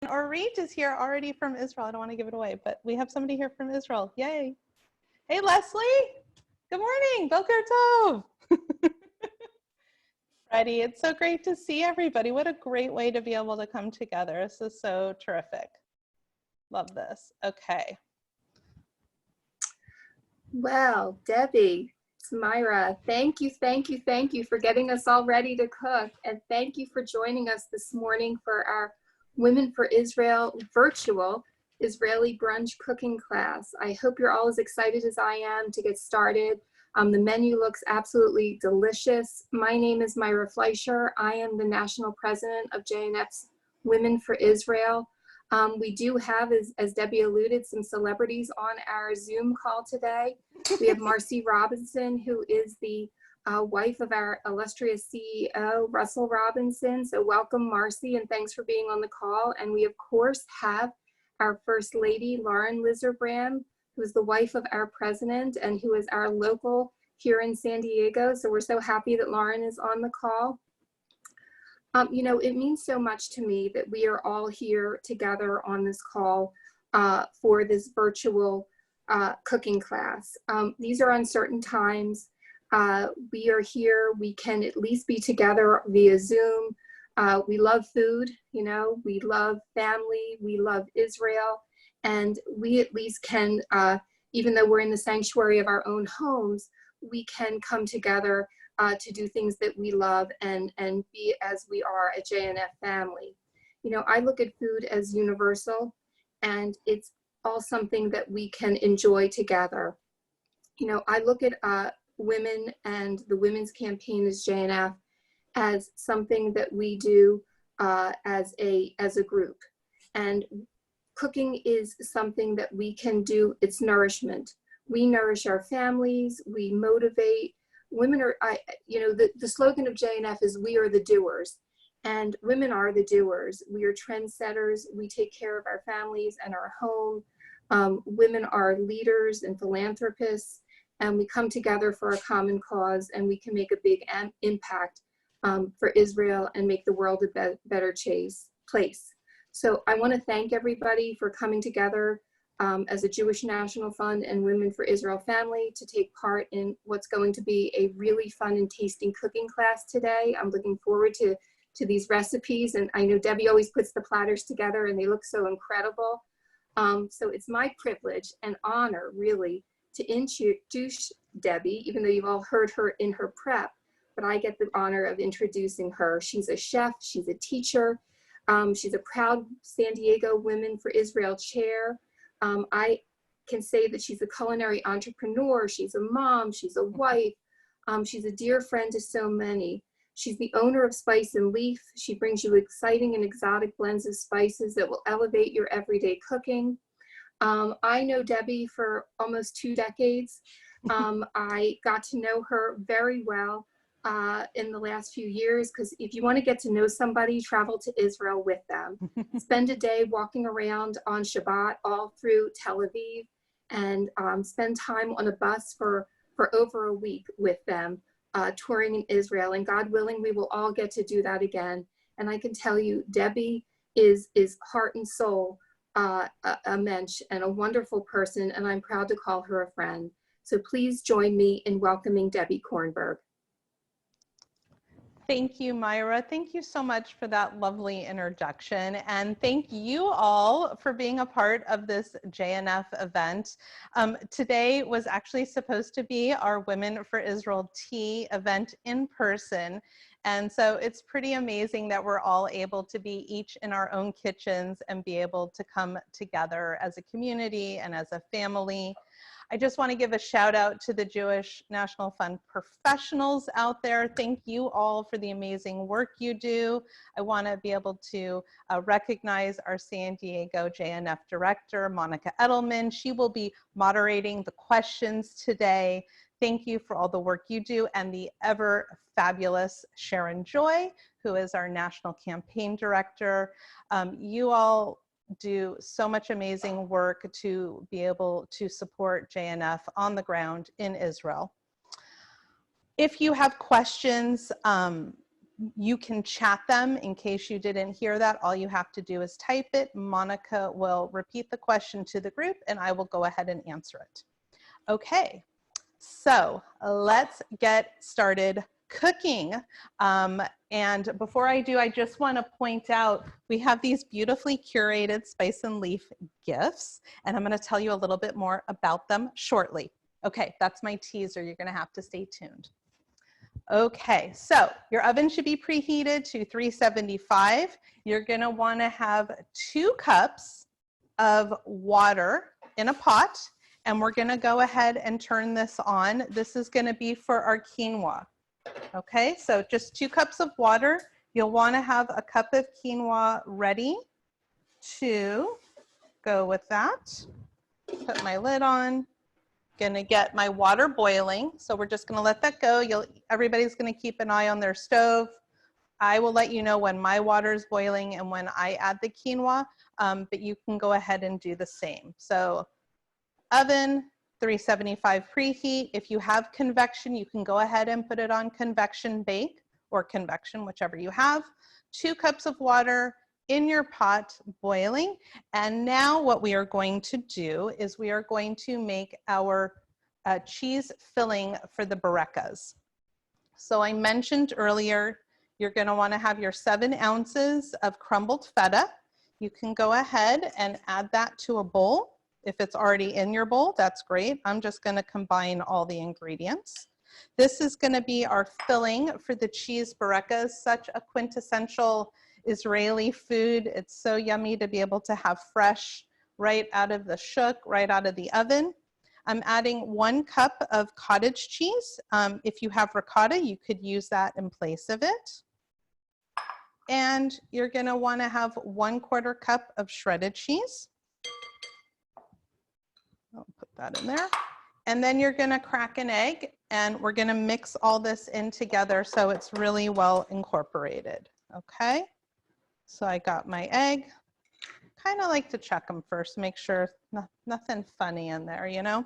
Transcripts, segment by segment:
Or Reet is here already from Israel. I don't want to give it away, but we have somebody here from Israel. Yay. Hey, Leslie. Good morning. Boker Tov. Freddie, it's so great to see everybody. What a great way to be able to come together. This is so terrific. Love this. Okay. Well, Debbie, Myra, thank you for getting us all ready to cook. And thank you for joining us this morning for our Women for Israel virtual Israeli brunch cooking class. I hope you're all as excited as I am to get started. The menu looks absolutely delicious. My name is Myra Fleischer. I am the National President of JNF's Women for Israel. We do have, as Debbie alluded, some celebrities on our Zoom call today. We have Marcy Robinson, who is the wife of our illustrious CEO, Russell Robinson. So welcome, Marcy, and thanks for being on the call. And we, of course, have our First Lady, Lauren Lizerbrand, who is the wife of our president and who is our local here in San Diego. So we're so happy that Lauren is on the call. You know, it means so much to me that we are all here together on this call for this virtual cooking class. These are uncertain times. We are here, we can at least be together via Zoom. We love food, you know, we love family, we love Israel, and we at least can, even though we're in the sanctuary of our own homes, we can come together to do things that we love and be as we are a JNF family. You know, I look at food as universal, and it's all something that we can enjoy together. You know, I look at women and the women's campaign as JNF as something that we do as a group. And cooking is something that we can do, it's nourishment. We nourish our families, we motivate. Women are, you know, the slogan of JNF is we are the doers, and women are the doers. We are trendsetters. We take care of our families and our home. Women are leaders and philanthropists, and we come together for a common cause, and we can make a big impact for Israel and make the world a better place. So I want to thank everybody for coming together as a Jewish National Fund and Women for Israel family to take part in what's going to be a really fun and tasty cooking class today. I'm looking forward to these recipes, and I know Debbie always puts the platters together and they look so incredible. So it's my privilege and honor really to introduce Debbie, even though you've all heard her in her prep, but I get the honor of introducing her. She's a chef, she's a teacher, she's a proud San Diego Women for Israel chair. I can say that she's a culinary entrepreneur, she's a mom, she's a wife, she's a dear friend to so many. She's the owner of Spice and Leaf. She brings you exciting and exotic blends of spices that will elevate your everyday cooking. I know Debbie for almost 2 decades. I got to know her very well in the last few years, because if you want to get to know somebody, travel to Israel with them. Spend a day walking around on Shabbat all through Tel Aviv, and spend time on a bus for over a week with them, touring in Israel. And God willing, we will all get to do that again. And I can tell you, Debbie is heart and soul a mensch and a wonderful person, and I'm proud to call her a friend. So please join me in welcoming Debbie Kornberg. Thank you, Myra. Thank you so much for that lovely introduction. And thank you all for being a part of this JNF event. Today was actually supposed to be our Women for Israel Tea event in person. And so it's pretty amazing that we're all able to be each in our own kitchens and be able to come together as a community and as a family. I just want to give a shout out to the Jewish National Fund professionals out there. Thank you all for the amazing work you do. I want to be able to recognize our San Diego JNF director, Monica Edelman. She will be moderating the questions today. Thank you for all the work you do, and the ever fabulous Sharon Joy, who is our national campaign director. You all do so much amazing work to be able to support JNF on the ground in Israel. If you have questions, You can chat them in case you didn't hear that. All you have to do is type it. Monica will repeat the question to the group and I will go ahead and answer it. Okay, so let's get started cooking. And before I do, I just want to point out we have these beautifully curated spice and leaf gifts, and I'm going to tell you a little bit more about them shortly. Okay, that's my teaser. You're going to have to stay tuned. Okay, so your oven should be preheated to 375. You're going to want to have 2 cups of water in a pot, and we're going to go ahead and turn this on. This is going to be for our quinoa. Okay, so just 2 cups of water. You'll want to have a cup of quinoa ready to go with that. Put my lid on. Gonna get my water boiling. So we're just gonna let that go. Everybody's gonna keep an eye on their stove. I will let you know when my water is boiling and when I add the quinoa, but you can go ahead and do the same. So oven, 375 preheat. If you have convection, you can go ahead and put it on convection bake or convection, whichever you have. 2 cups of water in your pot boiling. And now what we are going to do is we are going to make our cheese filling for the barecas. So I mentioned earlier, you're going to want to have your 7 ounces of crumbled feta. You can go ahead and add that to a bowl. If it's already in your bowl, that's great. I'm just going to combine all the ingredients. This is going to be our filling for the cheese barecas, such a quintessential Israeli food. It's so yummy to be able to have fresh right out of the shuk, right out of the oven. I'm adding 1 cup of cottage cheese. If you have ricotta, you could use that in place of it. And you're going to want to have 1/4 cup of shredded cheese. I'll put that in there. And then you're going to crack an egg, and we're going to mix all this in together so it's really well incorporated. Okay. So I got my egg. Kind of like to check them first, make sure nothing funny in there, you know.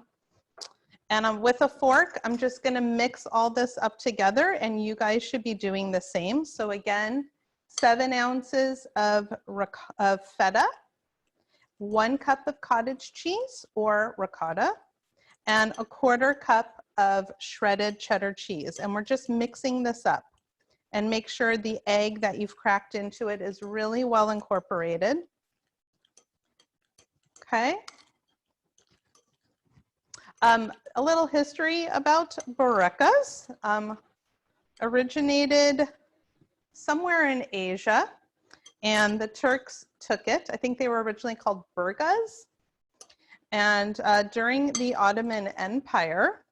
And with a fork, I'm just going to mix all this up together, and you guys should be doing the same. So again, 7 ounces of feta, 1 cup of cottage cheese or ricotta, and 1/4 cup of shredded cheddar cheese. And we're just mixing this up. And make sure the egg that you've cracked into it is really well incorporated. Okay. A little history about barecas. Originated somewhere in Asia, and the Turks took it. I think they were originally called burgas. And during the Ottoman Empire,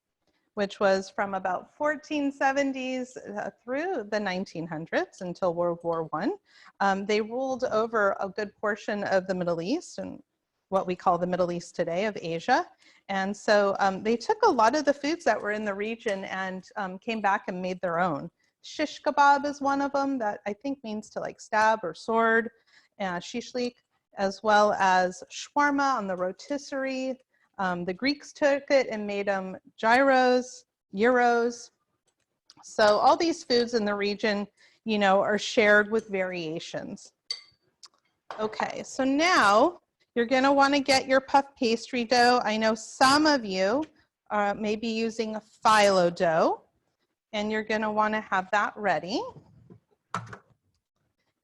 which was from about 1470s through the 1900s until World War I. They ruled over a good portion of the Middle East and what we call the Middle East today of Asia. And so they took a lot of the foods that were in the region and came back and made their own. Shish kebab is one of them that I think means to like stab or sword, shishlik, as well as shawarma on the rotisserie. The Greeks took it and made them gyros, gyros. So all these foods in the region, you know, are shared with variations. Okay, so now you're going to want to get your puff pastry dough. I know some of you may be using a phyllo dough, and you're going to want to have that ready.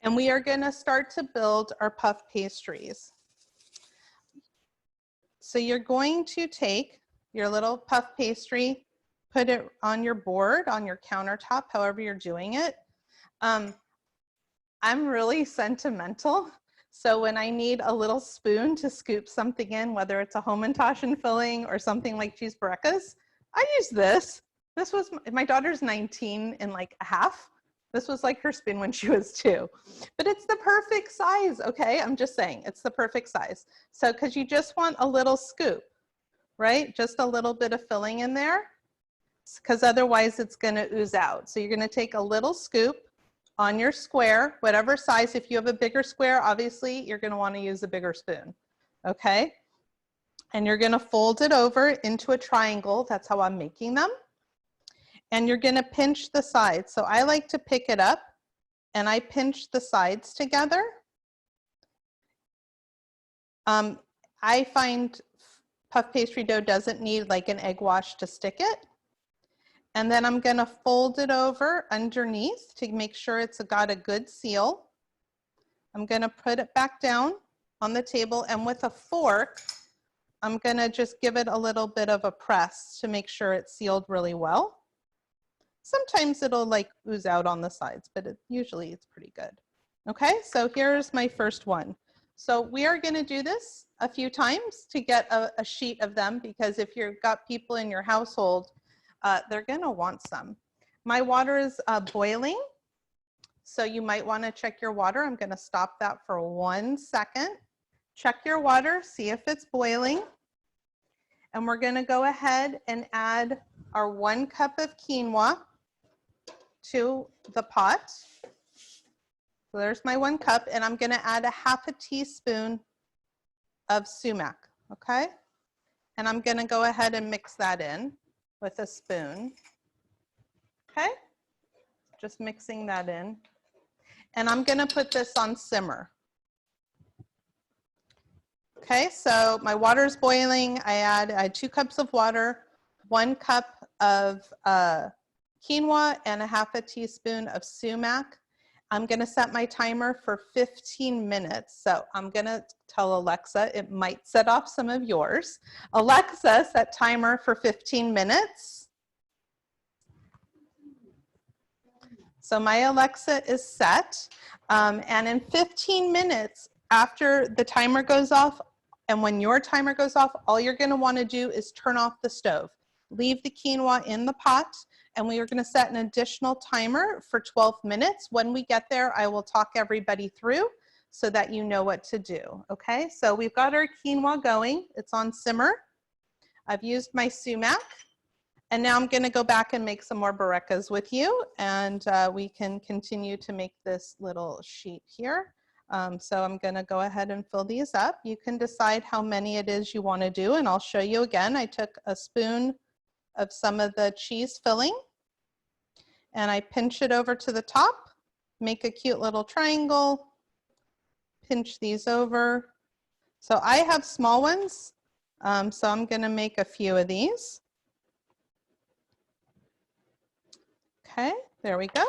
And we are going to start to build our puff pastries. So you're going to take your little puff pastry, put it on your board, on your countertop, however you're doing it. I'm really sentimental. So when I need a little spoon to scoop something in, whether it's a Hamantaschen filling or something like cheese barecas, I use this. This was, my daughter's 19 and like a half. This was like her spoon when she was 2. But it's the perfect size, okay? I'm just saying, it's the perfect size. So, because you just want a little scoop, right? Just a little bit of filling in there, because otherwise it's gonna ooze out. So you're gonna take a little scoop on your square, whatever size. If you have a bigger square, obviously you're gonna wanna use a bigger spoon, okay? And you're gonna fold it over into a triangle. That's how I'm making them. And you're gonna pinch the sides. So I like to pick it up and I pinch the sides together. I find puff pastry dough doesn't need like an egg wash to stick it. And then I'm gonna fold it over underneath to make sure it's got a good seal. I'm gonna put it back down on the table, and with a fork, I'm gonna just give it a little bit of a press to make sure it's sealed really well. Sometimes it'll like ooze out on the sides, but usually it's pretty good. Okay, so here's my first one. So we are gonna do this a few times to get a sheet of them, because if you've got people in your household, they're gonna want some. My water is boiling, so you might wanna check your water. I'm gonna stop that for 1 second. Check your water, see if it's boiling. And we're gonna go ahead and add our 1 cup of quinoa to the pot. So there's my 1 cup, and I'm gonna add a half a teaspoon of sumac, okay? And I'm gonna go ahead and mix that in with a spoon, okay? Just mixing that in. And I'm gonna put this on simmer. Okay, so my water's boiling. I had 2 cups of water, 1 cup of quinoa, and a half a teaspoon of sumac. I'm gonna set my timer for 15 minutes. So I'm gonna tell Alexa, it might set off some of yours. Alexa, set timer for 15 minutes. So my Alexa is set. And in 15 minutes after the timer goes off, and when your timer goes off, all you're gonna wanna do is turn off the stove. Leave the quinoa in the pot, and we are gonna set an additional timer for 12 minutes. When we get there, I will talk everybody through so that you know what to do, okay? So we've got our quinoa going, it's on simmer. I've used my sumac, and now I'm gonna go back and make some more barekas with you, and we can continue to make this little sheet here. So I'm gonna go ahead and fill these up. You can decide how many it is you wanna do, and I'll show you again. I took a spoon of some of the cheese filling, and I pinch it over to the top, make a cute little triangle, pinch these over. So I have small ones, so I'm gonna make a few of these. Okay, there we go.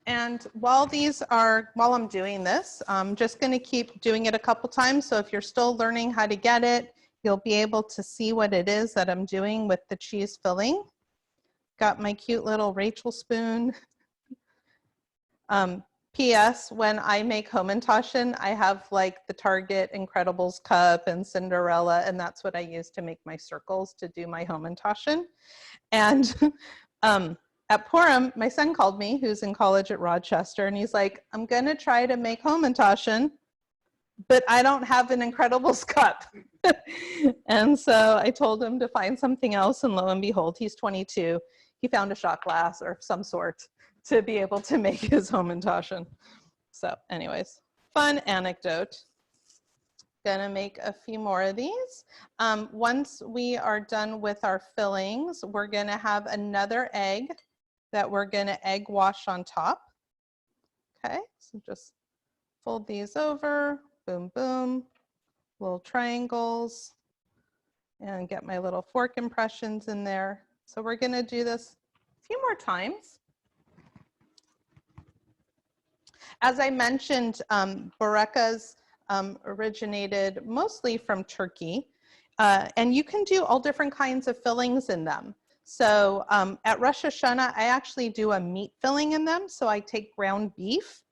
And while I'm doing this, I'm just gonna keep doing it a couple times. So if you're still learning how to get it, you'll be able to see what it is that I'm doing with the cheese filling. Got my cute little Rachel spoon. P.S. When I make Hamantaschen, I have like the Target Incredibles cup and Cinderella, and that's what I use to make my circles to do my Hamantaschen. And at Purim, my son called me, who's in college at Rochester, and he's like, I'm gonna try to make Hamantaschen, but I don't have an Incredibles cup. And so I told him to find something else, and lo and behold, he's 22. He found a shot glass or some sort to be able to make his Hamantaschen. So anyways, fun anecdote. Gonna make a few more of these. Once we are done with our fillings, we're gonna have another egg that we're gonna egg wash on top. Okay, so just fold these over, boom, boom, little triangles, and get my little fork impressions in there. So we're gonna do this a few more times. As I mentioned, barekas originated mostly from Turkey, and you can do all different kinds of fillings in them. So at Rosh Hashanah, I actually do a meat filling in them. So I take ground beef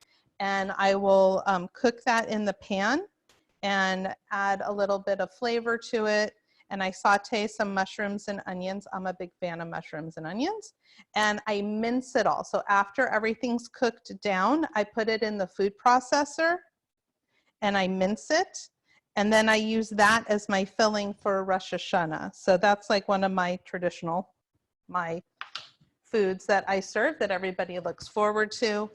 and I will cook that in the pan and add a little bit of flavor to it. And I saute some mushrooms and onions. I'm a big fan of mushrooms and onions. And I mince it all. So after everything's cooked down, I put it in the food processor and I mince it. And then I use that as my filling for Rosh Hashanah. So that's like one of my my foods that I serve that everybody looks forward to.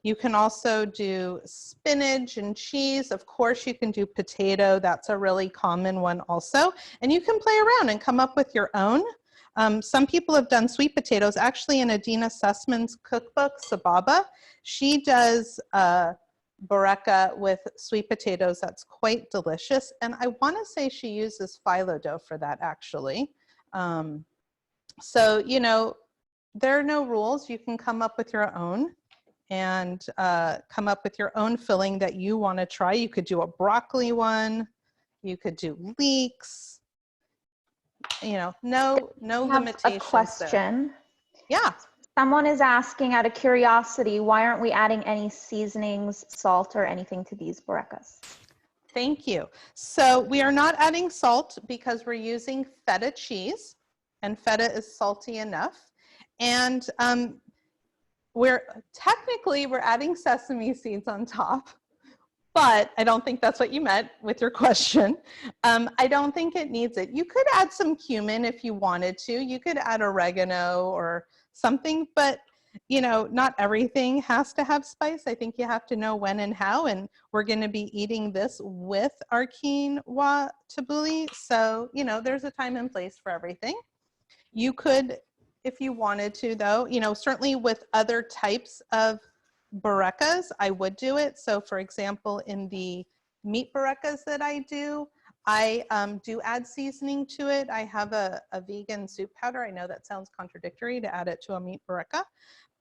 You can also do spinach and cheese. Of course, you can do potato. That's a really common one also. And you can play around and come up with your own. Some people have done sweet potatoes. Actually, in Adina Sussman's cookbook, Sababa, she does bureka with sweet potatoes. That's quite delicious. And I want to say she uses phyllo dough for that, actually. So, you know, there are no rules. You can come up with your own and come up with your own filling that you want to try. You could do a broccoli one. You could do leeks. You know, no limitations. A question. There. Yeah. Someone is asking out of curiosity, why aren't we adding any seasonings, salt, or anything to these burekas? Thank you. So we are not adding salt because we're using feta cheese, and feta is salty enough. And we're adding sesame seeds on top, but I don't think that's what you meant with your question. I don't think it needs it. You could add some cumin if you wanted to. You could add oregano or something, but you know, not everything has to have spice. I think you have to know when and how, and we're going to be eating this with our quinoa tabbouleh. So, you know, there's a time and place for everything. You could, if you wanted to, though, you know, certainly with other types of burekas, I would do it. So for example, in the meat burekas that I do add seasoning to it. I have a vegan soup powder. I know that sounds contradictory to add it to a meat bureka,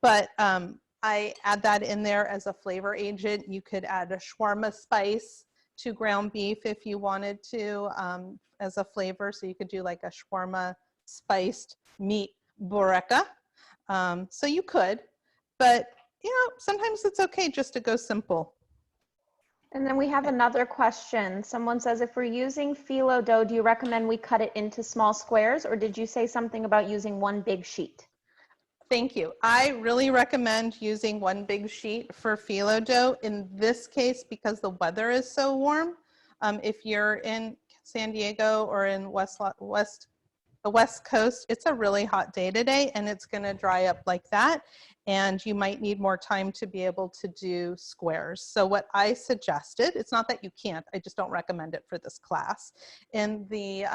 but I add that in there as a flavor agent. You could add a shawarma spice to ground beef if you wanted to as a flavor. So you could do like a shawarma spiced meat bureka. So you could, but you know, sometimes it's okay just to go simple. And then we have another question. Someone says, if we're using phyllo dough, do you recommend we cut it into small squares, or did you say something about using one big sheet? Thank you. I really recommend using one big sheet for phyllo dough. In this case, because the weather is so warm, if you're in San Diego or in the West Coast, it's a really hot day today, and it's going to dry up like that. And you might need more time to be able to do squares. So what I suggested, it's not that you can't, I just don't recommend it for this class. In the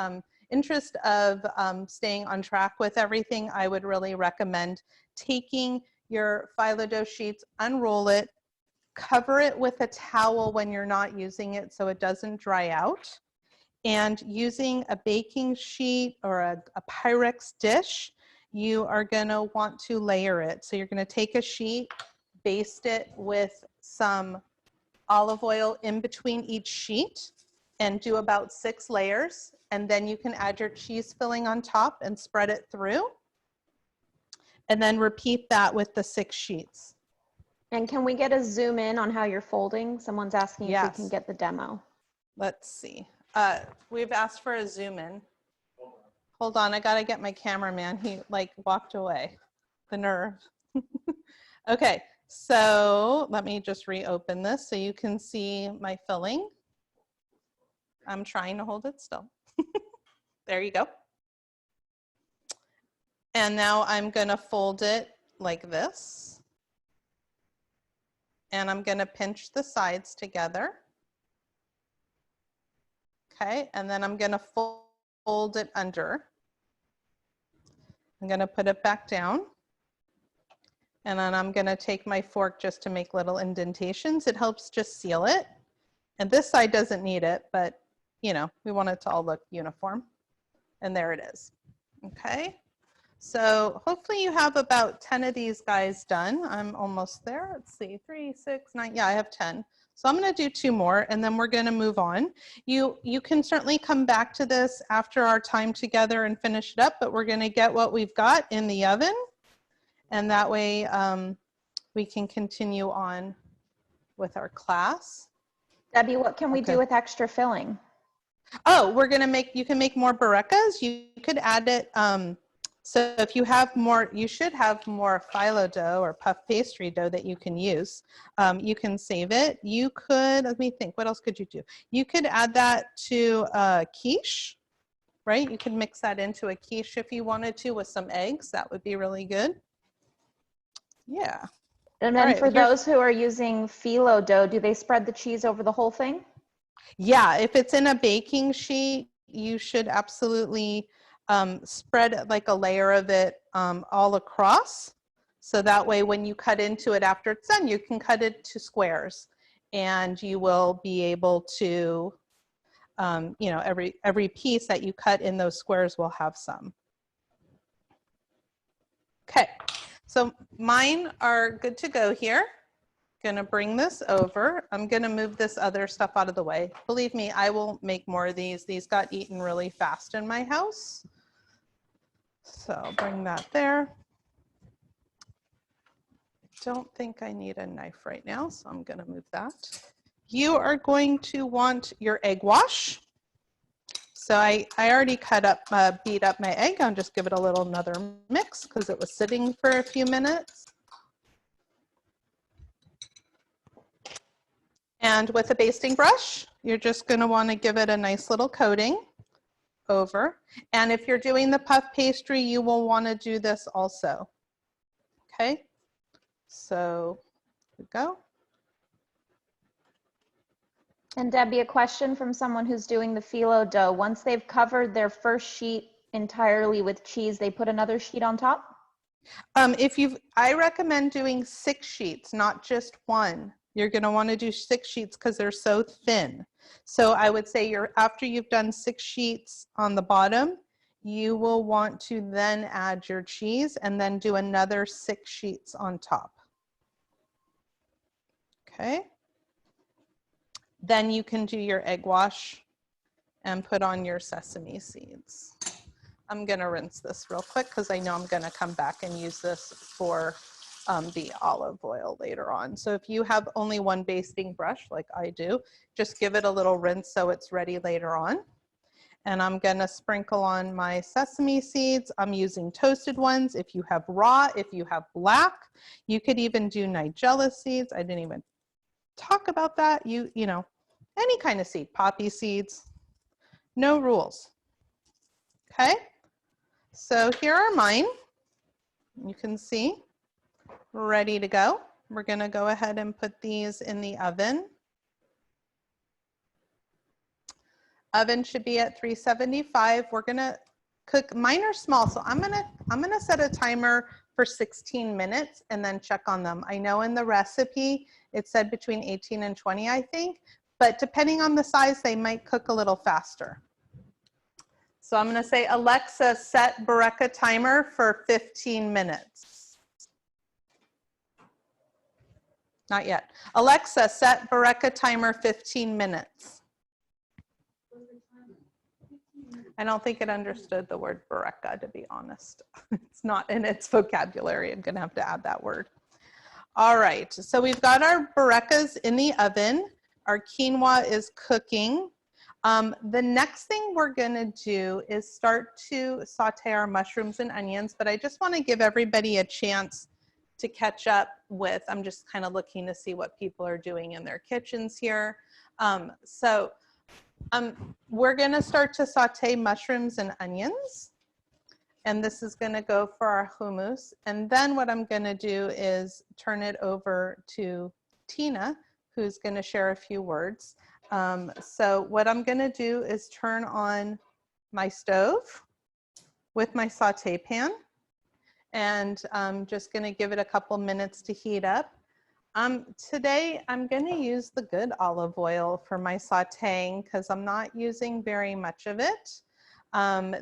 interest of staying on track with everything, I would really recommend taking your phyllo dough sheets, unroll it, cover it with a towel when you're not using it so it doesn't dry out. And using a baking sheet or a Pyrex dish, you are going to want to layer it. So you're going to take a sheet, baste it with some olive oil in between each sheet, and do about 6 layers. And then you can add your cheese filling on top and spread it through. And then repeat that with the 6 sheets. And can we get a zoom in on how you're folding? Someone's asking if we can get the demo. Let's see. We've asked for a zoom in. Hold on, I gotta get my cameraman. He like walked away. The nerve. Okay, so let me just reopen this so you can see my filling. I'm trying to hold it still. There you go. And now I'm gonna fold it like this. And I'm gonna pinch the sides together. Okay, and then I'm gonna fold it under. I'm gonna put it back down. And then I'm gonna take my fork just to make little indentations. It helps just seal it. And this side doesn't need it, but you know, we want it to all look uniform. And there it is, okay? So hopefully you have about 10 of these guys done. I'm almost there. Let's see, 3, 6, 9, yeah, I have 10. So I'm going to do 2 more and then we're going to move on. You can certainly come back to this after our time together and finish it up, but we're going to get what we've got in the oven. And that way we can continue on with our class. Debbie, what can we do with extra filling? Oh, we're going to make, you can make more burekas. You could add it. So if you have more, you should have more phyllo dough or puff pastry dough that you can use. You can save it. You could, let me think, what else could you do? You could add that to a quiche, right? You could mix that into a quiche if you wanted to with some eggs. That would be really good. Yeah. And then for those who are using phyllo dough, do they spread the cheese over the whole thing? Yeah, if it's in a baking sheet, you should absolutely spread like a layer of it all across. So that way when you cut into it after it's done, you can cut it to squares and you will be able to, you know, every piece that you cut in those squares will have some. Okay, so mine are good to go here. Gonna bring this over. I'm gonna move this other stuff out of the way. Believe me, I will make more of these. These got eaten really fast in my house. So I'll bring that there. I don't think I need a knife right now, so I'm gonna move that. You are going to want your egg wash. So I already beat up my egg. I'll just give it a little another mix because it was sitting for a few minutes. And with a basting brush, you're just going to want to give it a nice little coating over. And if you're doing the puff pastry, you will want to do this also. Okay, so here we go. And Debbie, a question from someone who's doing the phyllo dough. Once they've covered their first sheet entirely with cheese, they put another sheet on top? I recommend doing 6 sheets, not just one. You're going to want to do 6 sheets because they're so thin. So I would say after you've done 6 sheets on the bottom, you will want to then add your cheese and then do another 6 sheets on top. Okay. Then you can do your egg wash and put on your sesame seeds. I'm going to rinse this real quick because I know I'm going to come back and use this for the olive oil later on. So if you have only one basting brush like I do, just give it a little rinse so it's ready later on. And I'm going to sprinkle on my sesame seeds. I'm using toasted ones. If you have raw, if you have black, you could even do nigella seeds. I didn't even talk about that. You know, any kind of seed, poppy seeds, no rules. Okay. So here are mine. You can see, ready to go. We're going to go ahead and put these in the oven. Oven should be at 375. We're going to cook, mine are small, so I'm going to set a timer for 16 minutes and then check on them. I know in the recipe it said between 18 and 20, I think, but depending on the size, they might cook a little faster. So I'm going to say, Alexa, set Bereka timer for 15 minutes. Not yet. Alexa, set Bereka timer 15 minutes. I don't think it understood the word Bereka, to be honest. It's not in its vocabulary. I'm going to have to add that word. All right, so we've got our Berekas in the oven. Our quinoa is cooking. The next thing we're gonna do is start to saute our mushrooms and onions, but I just wanna give everybody a chance to catch up with, I'm just kind of looking to see what people are doing in their kitchens here. We're gonna start to saute mushrooms and onions, and this is gonna go for our hummus. And then what I'm gonna do is turn it over to Tina, who's gonna share a few words. So what I'm gonna do is turn on my stove with my saute pan, and I'm just gonna give it a couple minutes to heat up. Today I'm gonna use the good olive oil for my sauteing because I'm not using very much of it.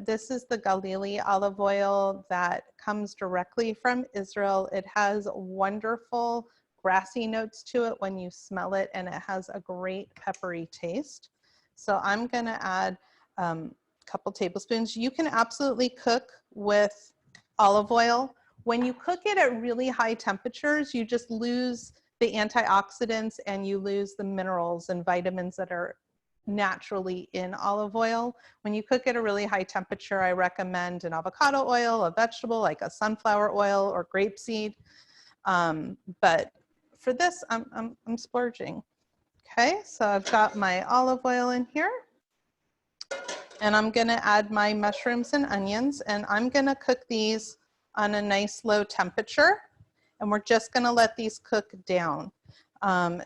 This is the Galili olive oil that comes directly from Israel. It has wonderful grassy notes to it when you smell it, and it has a great peppery taste. So I'm gonna add a couple tablespoons. You can absolutely cook with olive oil. When you cook it at really high temperatures, you just lose the antioxidants and you lose the minerals and vitamins that are naturally in olive oil. When you cook at a really high temperature, I recommend an avocado oil, a vegetable like a sunflower oil or grapeseed. But for this, I'm splurging. Okay, so I've got my olive oil in here, and I'm gonna add my mushrooms and onions, and I'm gonna cook these on a nice low temperature, and we're just gonna let these cook down.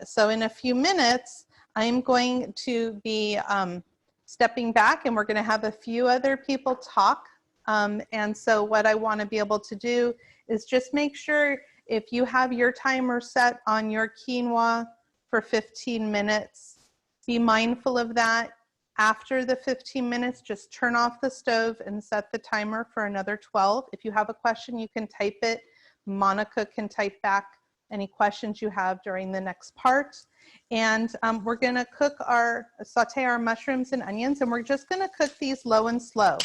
So in a few minutes, I'm going to be stepping back, and we're gonna have a few other people talk And so what I want to be able to do is just make sure if you have your timer set on your quinoa for 15 minutes, be mindful of that. After the 15 minutes, just turn off the stove and set the timer for another 12. If you have a question, you can type it. Monica can type back any questions you have during the next part. And we're gonna saute our mushrooms and onions, and we're just gonna cook these low and slow.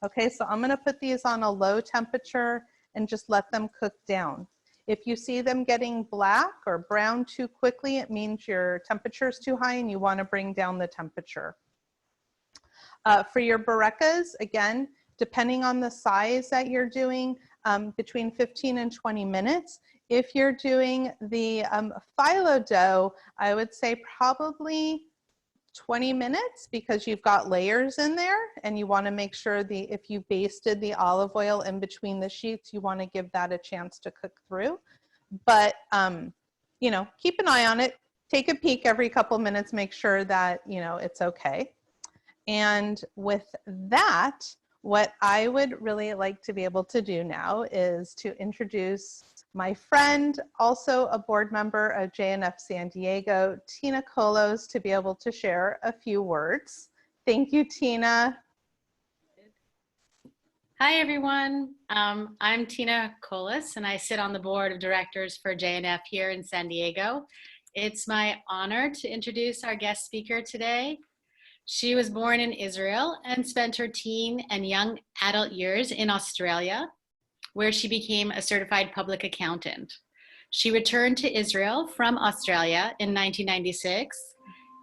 Okay, so I'm gonna put these on a low temperature and just let them cook down. If you see them getting black or brown too quickly, it means your temperature is too high and you wanna bring down the temperature. For your burekas, again, depending on the size that you're doing, between 15 and 20 minutes. If you're doing the phyllo dough, I would say probably 20 minutes because you've got layers in there and you want to make sure if you basted the olive oil in between the sheets, you want to give that a chance to cook through. But, you know, keep an eye on it. Take a peek every couple minutes, make sure that, you know, it's okay. And with that, what I would really like to be able to do now is to introduce my friend, also a board member of JNF San Diego, Tina Kolos, to be able to share a few words. Thank you, Tina. Hi, everyone. I'm Tina Kolos, and I sit on the board of directors for JNF here in San Diego. It's my honor to introduce our guest speaker today. She was born in Israel and spent her teen and young adult years in Australia, where she became a certified public accountant. She returned to Israel from Australia in 1996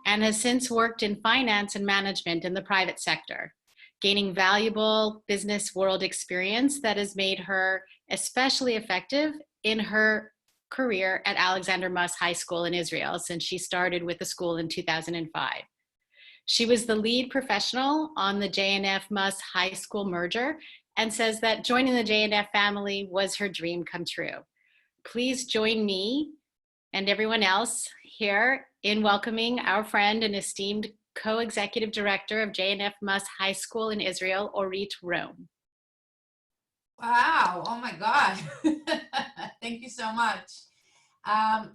and has since worked in finance and management in the private sector, gaining valuable business world experience that has made her especially effective in her career at Alexander Muss High School in Israel since she started with the school in 2005. She was the lead professional on the JNF Muss High School merger and says that joining the JNF family was her dream come true. Please join me and everyone else here in welcoming our friend and esteemed co-executive director of JNF Muss High School in Israel, Orit Rome. Wow, oh my God. Thank you so much.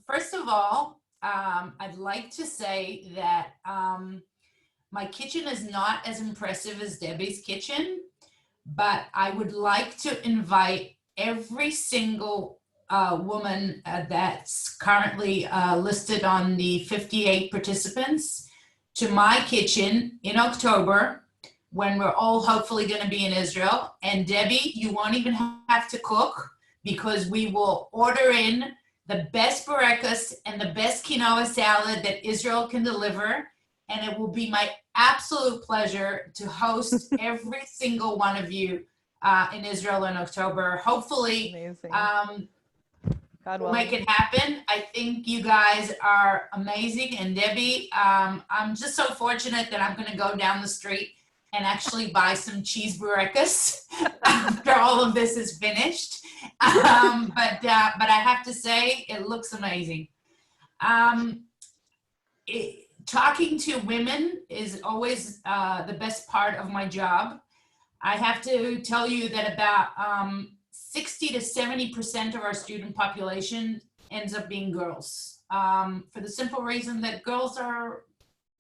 First of all, I'd like to say that my kitchen is not as impressive as Debbie's kitchen, but I would like to invite every single woman that's currently listed on the 58 participants to my kitchen in October when we're all hopefully going to be in Israel. And Debbie, you won't even have to cook because we will order in the best burekas and the best quinoa salad that Israel can deliver. And it will be my absolute pleasure to host every single one of you in Israel in October. Hopefully, we'll make it happen. I think you guys are amazing. And Debbie, I'm just so fortunate that I'm going to go down the street and actually buy some cheese burekas after all of this is finished. But I have to say, it looks amazing. Talking to women is always the best part of my job. I have to tell you that about 60 to 70% of our student population ends up being girls, for the simple reason that girls are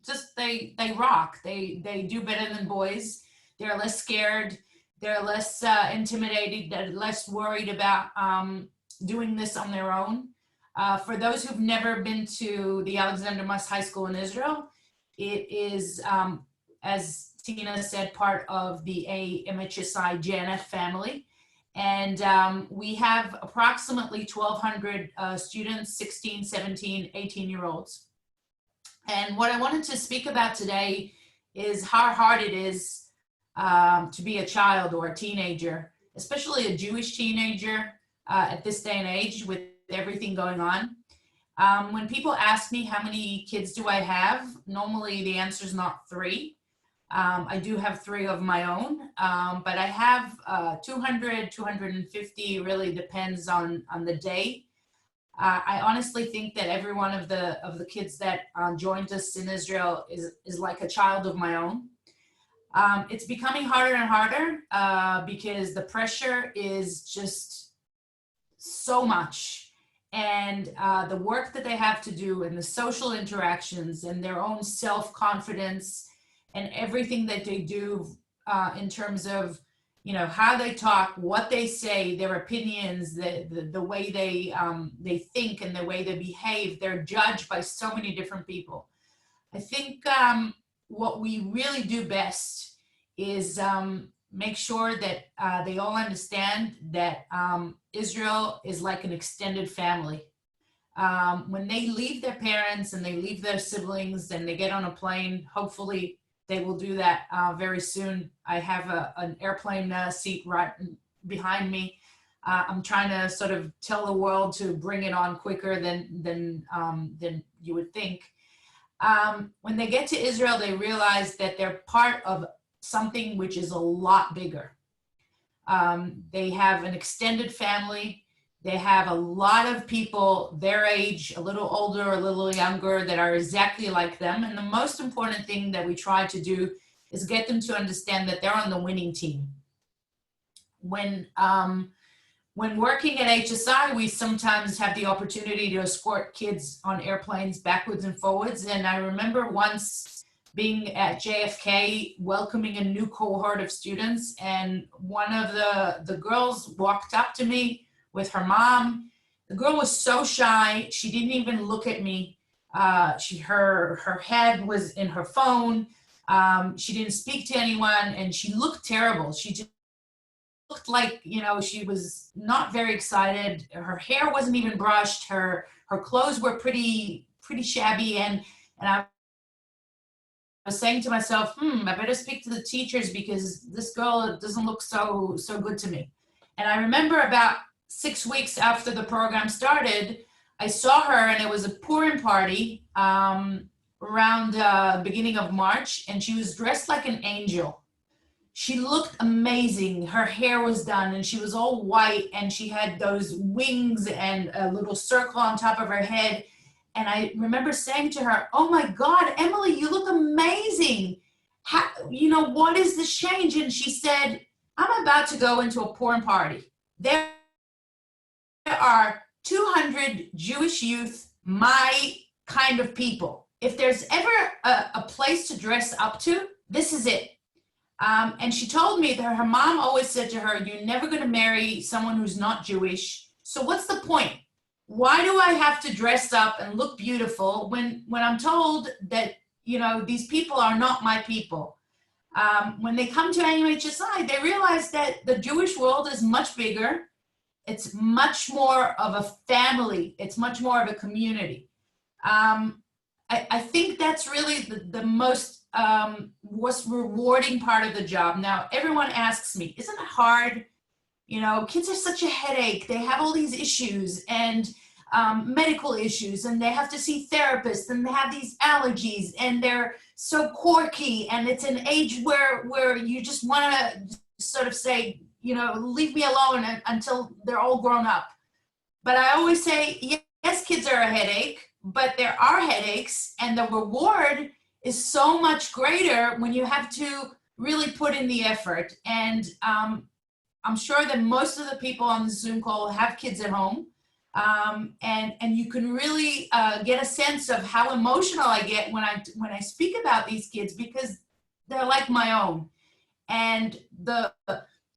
just, they rock. They do better than boys. They're less scared. They're less intimidated. They're less worried about doing this on their own. For those who've never been to the Alexander Muss High School in Israel, it is, as Tina said, part of the AMHSI JNF family. And we have approximately 1,200 students, 16, 17, 18-year-olds. And what I wanted to speak about today is how hard it is to be a child or a teenager, especially a Jewish teenager at this day and age with everything going on. When people ask me how many kids do I have, normally the answer is not 3. I do have 3 of my own, but I have 200, 250, really depends on the day. I honestly think that every one of the kids that joined us in Israel is like a child of my own. It's becoming harder and harder because the pressure is just so much. And the work that they have to do and the social interactions and their own self-confidence and everything that they do in terms of, you know, how they talk, what they say, their opinions, the way they think and the way they behave, they're judged by so many different people. I think what we really do best is make sure that they all understand that Israel is like an extended family. When they leave their parents and they leave their siblings and they get on a plane, hopefully they will do that very soon. I have an airplane seat right behind me. I'm trying to sort of tell the world to bring it on quicker than you would think. When they get to Israel, they realize that they're part of something which is a lot bigger. They have an extended family. They have a lot of people their age, a little older, a little younger, that are exactly like them. And the most important thing that we try to do is get them to understand that they're on the winning team. When working at HSI, we sometimes have the opportunity to escort kids on airplanes backwards and forwards. And I remember once being at JFK, welcoming a new cohort of students, and one of the girls walked up to me with her mom. The girl was so shy, she didn't even look at me. Her head was in her phone. She didn't speak to anyone, and she looked terrible. She just looked like, you know, she was not very excited. Her hair wasn't even brushed. Her clothes were pretty shabby, and I was saying to myself, I better speak to the teachers because this girl doesn't look so good to me. And I remember about 6 weeks after the program started, I saw her, and it was a Purim party around beginning of March, and she was dressed like an angel. She looked amazing. Her hair was done, and she was all white, and she had those wings and a little circle on top of her head. And I remember saying to her, "Oh my God, Emily, you look amazing. How, you know, what is this change?" And she said, "I'm about to go into a Purim party. There are 200 Jewish youth, my kind of people. If there's ever a place to dress up to, this is it." And she told me that her mom always said to her, "You're never going to marry someone who's not Jewish. So what's the point? Why do I have to dress up and look beautiful when I'm told that, you know, these people are not my people?" When they come to AUHSI, they realize that the Jewish world is much bigger. It's much more of a family. It's much more of a community. I think that's really the most rewarding part of the job. Now, everyone asks me, isn't it hard? You know, kids are such a headache. They have all these issues and medical issues, and they have to see therapists, and they have these allergies, and they're so quirky, and it's an age where you just want to sort of say, you know, leave me alone until they're all grown up. But I always say, yes, kids are a headache, but there are headaches, and the reward is so much greater when you have to really put in the effort. And I'm sure that most of the people on the Zoom call have kids at home. And you can really get a sense of how emotional I get when I speak about these kids, because they're like my own. And the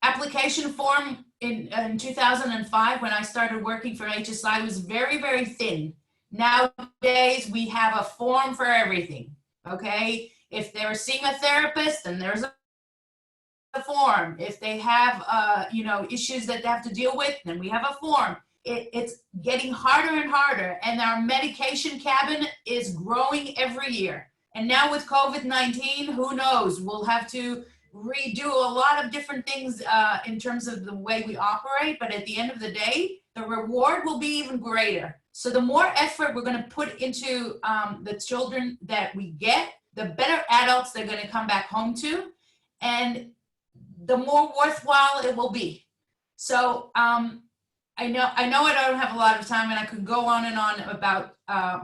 application form in 2005, when I started working for HSI, was very, very thin. Nowadays, we have a form for everything, okay? If they're seeing a therapist, then there's a form. If they have, you know, issues that they have to deal with, then we have a form. It's getting harder and harder, and our medication cabinet is growing every year. And now with COVID-19, who knows? We'll have to redo a lot of different things in terms of the way we operate, but at the end of the day, the reward will be even greater. So the more effort we're going to put into the children that we get, the better adults they're going to come back home to, and the more worthwhile it will be. So I know I don't have a lot of time, and I could go on and on about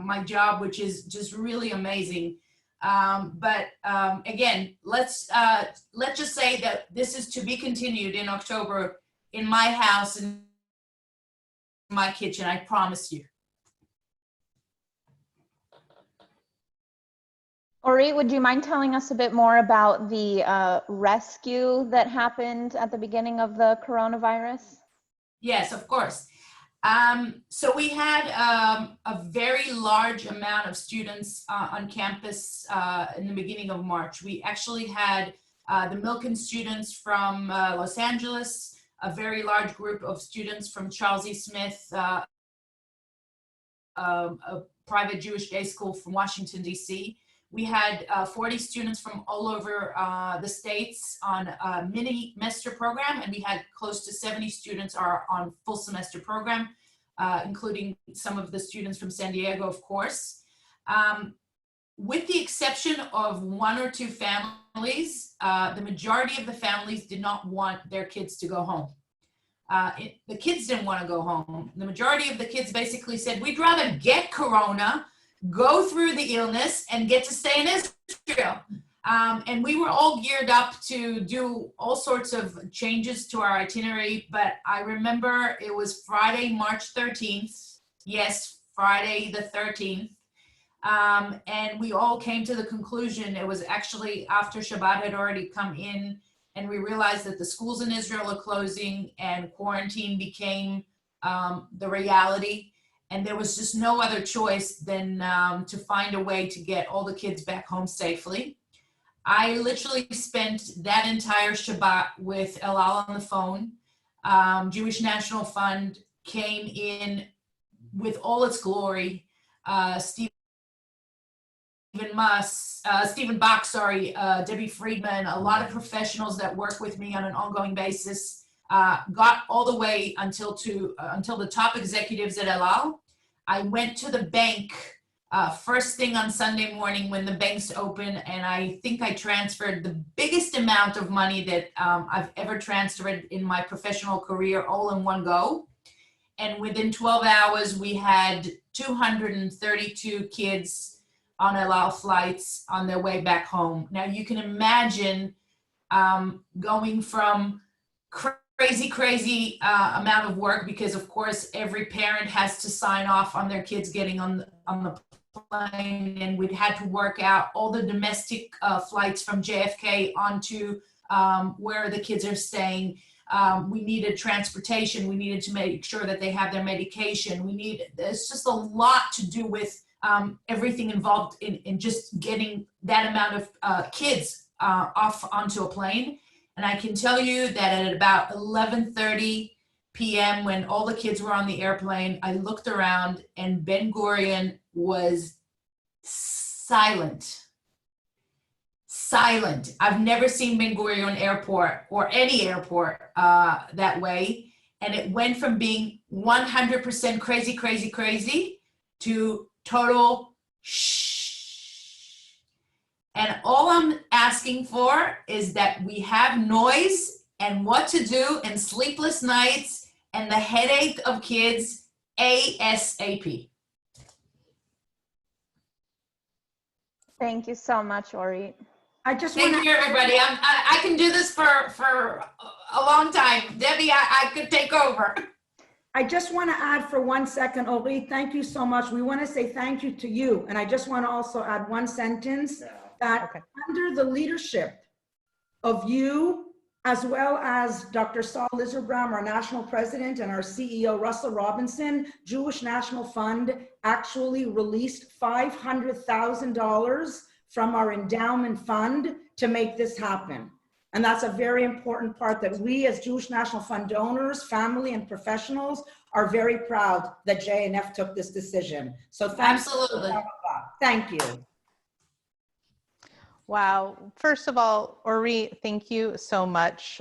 my job, which is just really amazing. Again, let's just say that this is to be continued in October in my house, in my kitchen, I promise you. Ori, would you mind telling us a bit more about the rescue that happened at the beginning of the coronavirus? Yes, of course. So we had a very large amount of students on campus in the beginning of March. We actually had the Milken students from Los Angeles, a very large group of students from Charles E. Smith, a private Jewish day school from Washington, D.C. We had 40 students from all over the States on a mini semester program, and we had close to 70 students are on full semester program, including some of the students from San Diego, of course. With the exception of one or two families, the majority of the families did not want their kids to go home. The kids didn't want to go home. The majority of the kids basically said, we'd rather get corona, go through the illness, and get to stay in Israel. And we were all geared up to do all sorts of changes to our itinerary, but I remember it was Friday, March 13th. Yes, Friday the 13th. And we all came to the conclusion, it was actually after Shabbat had already come in, and we realized that the schools in Israel are closing and quarantine became the reality. And there was just no other choice than to find a way to get all the kids back home safely. I literally spent that entire Shabbat with El Al on the phone. Jewish National Fund came in with all its glory. Stephen Bach, Debbie Friedman, a lot of professionals that work with me on an ongoing basis, got all the way until the top executives at El Al. I went to the bank first thing on Sunday morning when the banks open, and I think I transferred the biggest amount of money that I've ever transferred in my professional career all in one go. And within 12 hours, we had 232 kids on El Al flights on their way back home. Now you can imagine going from crazy amount of work, because of course every parent has to sign off on their kids getting on the plane, and we'd had to work out all the domestic flights from JFK onto where the kids are staying. We needed transportation. We needed to make sure that they have their medication. There's just a lot to do with everything involved in just getting that amount of kids off onto a plane. And I can tell you that at about 11:30 p.m., when all the kids were on the airplane, I looked around and Ben Gurion was silent. I've never seen Ben Gurion Airport or any airport that way. And it went from being 100% crazy to total shh. And all I'm asking for is that we have noise and what to do and sleepless nights and the headache of kids ASAP. Thank you so much, Ori. I just want Thank you, everybody. I can do this for a long time. Debbie, I could take over. I just want to add for 1 second, Ori, thank you so much. We want to say thank you to you. And I just want to also add one sentence that under the leadership of you, as well as Dr. Saul Lizerbaum, our national president, and our CEO, Russell Robinson, Jewish National Fund actually released $500,000 from our endowment fund to make this happen. And that's a very important part that we as Jewish National Fund donors, family and professionals are very proud that JNF took this decision. So Absolutely. Thank you. Wow. First of all, Ori, thank you so much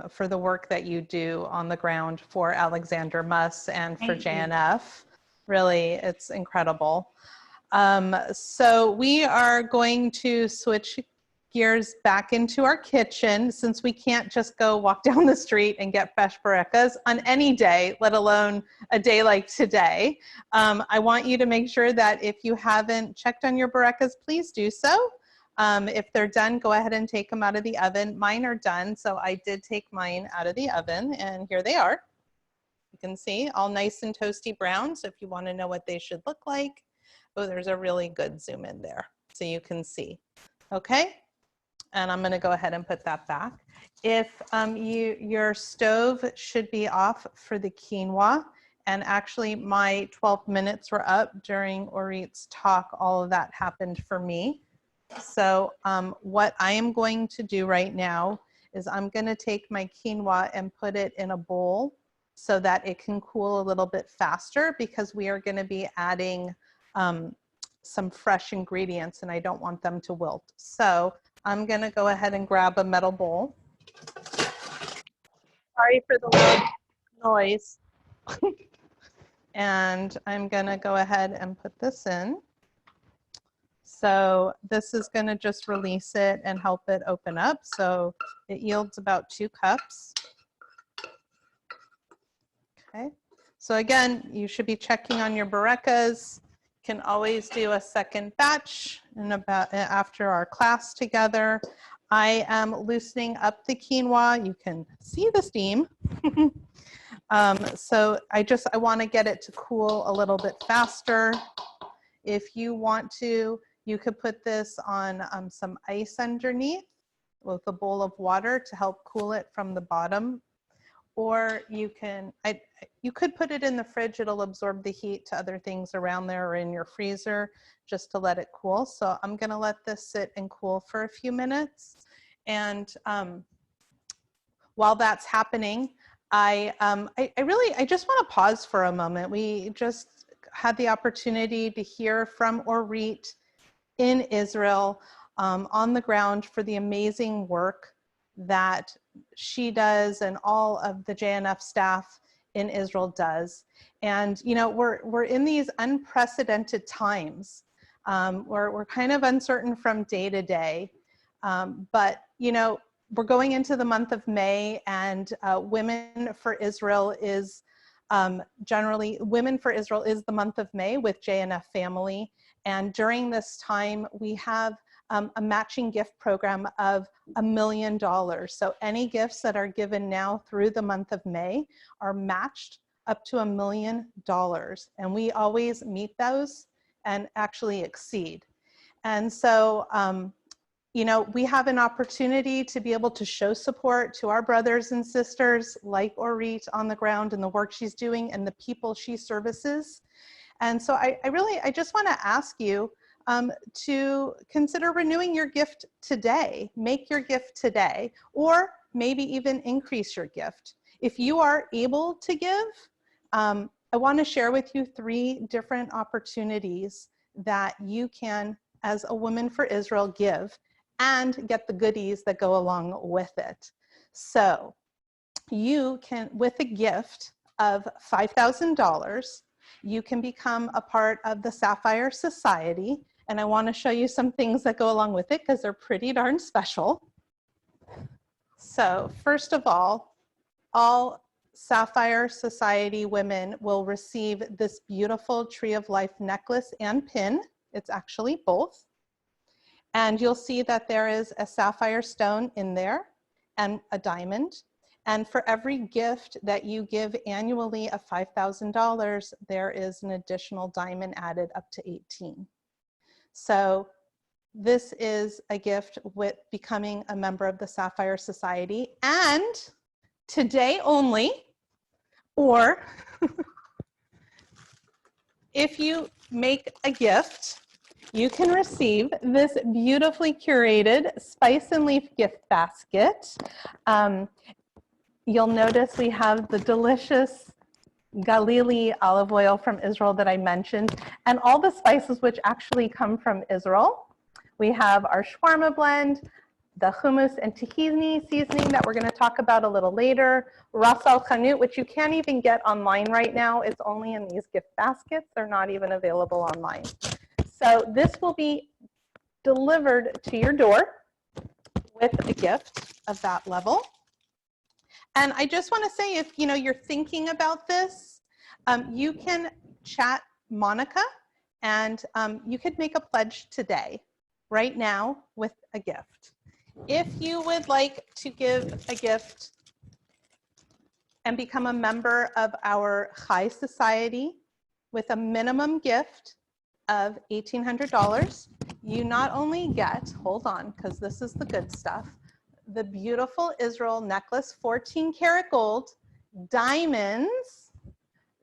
for the work that you do on the ground for Alexander Muss and for JNF. Really, it's incredible. So we are going to switch gears back into our kitchen, since we can't just go walk down the street and get fresh barekas on any day, let alone a day like today. I want you to make sure that if you haven't checked on your barekas, please do so. If they're done, go ahead and take them out of the oven. Mine are done, so I did take mine out of the oven, and here they are. You can see all nice and toasty brown. So if you want to know what they should look like, oh, there's a really good zoom in there so you can see. Okay, and I'm going to go ahead and put that back. If your stove should be off for the quinoa, and actually my 12 minutes were up during Orit's talk. All of that happened for me. So what I am going to do right now is I'm going to take my quinoa and put it in a bowl so that it can cool a little bit faster, because we are going to be adding some fresh ingredients and I don't want them to wilt. So I'm going to go ahead and grab a metal bowl. Sorry for the loud noise. And I'm going to go ahead and put this in. So this is going to just release it and help it open up. So it yields about 2 cups. Okay. So again, you should be checking on your barekas. You can always do a second batch after our class together. I am loosening up the quinoa. You can see the steam. So I want to get it to cool a little bit faster. If you want to, you could put this on some ice underneath with a bowl of water to help cool it from the bottom. Or you could put it in the fridge. It'll absorb the heat to other things around there, or in your freezer, just to let it cool. So I'm going to let this sit and cool for a few minutes. And while that's happening, I just want to pause for a moment. We just had the opportunity to hear from Orit in Israel on the ground for the amazing work that she does and all of the JNF staff in Israel does. And you know, we're in these unprecedented times. We're kind of uncertain from day to day, but you know, we're going into the month of May, and Women for Israel is Women for Israel is the month of May with JNF Family. And during this time, we have a matching gift program of $1 million. So any gifts that are given now through the month of May are matched up to $1 million. And we always meet those and actually exceed. And so, you know, we have an opportunity to be able to show support to our brothers and sisters like Orit on the ground and the work she's doing and the people she services. And so I just want to ask you to consider renewing your gift today. Make your gift today, or maybe even increase your gift. If you are able to give, I want to share with you 3 different opportunities that you can, as a Woman for Israel, give and get the goodies that go along with it. So you can, with a gift of $5,000, you can become a part of the Sapphire Society. And I want to show you some things that go along with it because they're pretty darn special. So first of all Sapphire Society women will receive this beautiful Tree of Life necklace and pin. It's actually both. And you'll see that there is a sapphire stone in there and a diamond. And for every gift that you give annually of $5,000, there is an additional diamond added up to 18. So this is a gift with becoming a member of the Sapphire Society. And today only, or if you make a gift, you can receive this beautifully curated spice and leaf gift basket. You'll notice we have the delicious Galili olive oil from Israel that I mentioned, and all the spices which actually come from Israel. We have our shawarma blend, the hummus and tahini seasoning that we're going to talk about a little later, ras al khanut, which you can't even get online right now. It's only in these gift baskets. They're not even available online. So this will be delivered to your door with a gift of that level. And I just want to say, if you know you're thinking about this, you can chat Monica, and you could make a pledge today. right now with a gift. If you would like to give a gift and become a member of our Chai Society with a minimum gift of $1,800, you not only get, hold on, because this is the good stuff, the beautiful Israel necklace, 14 karat gold, diamonds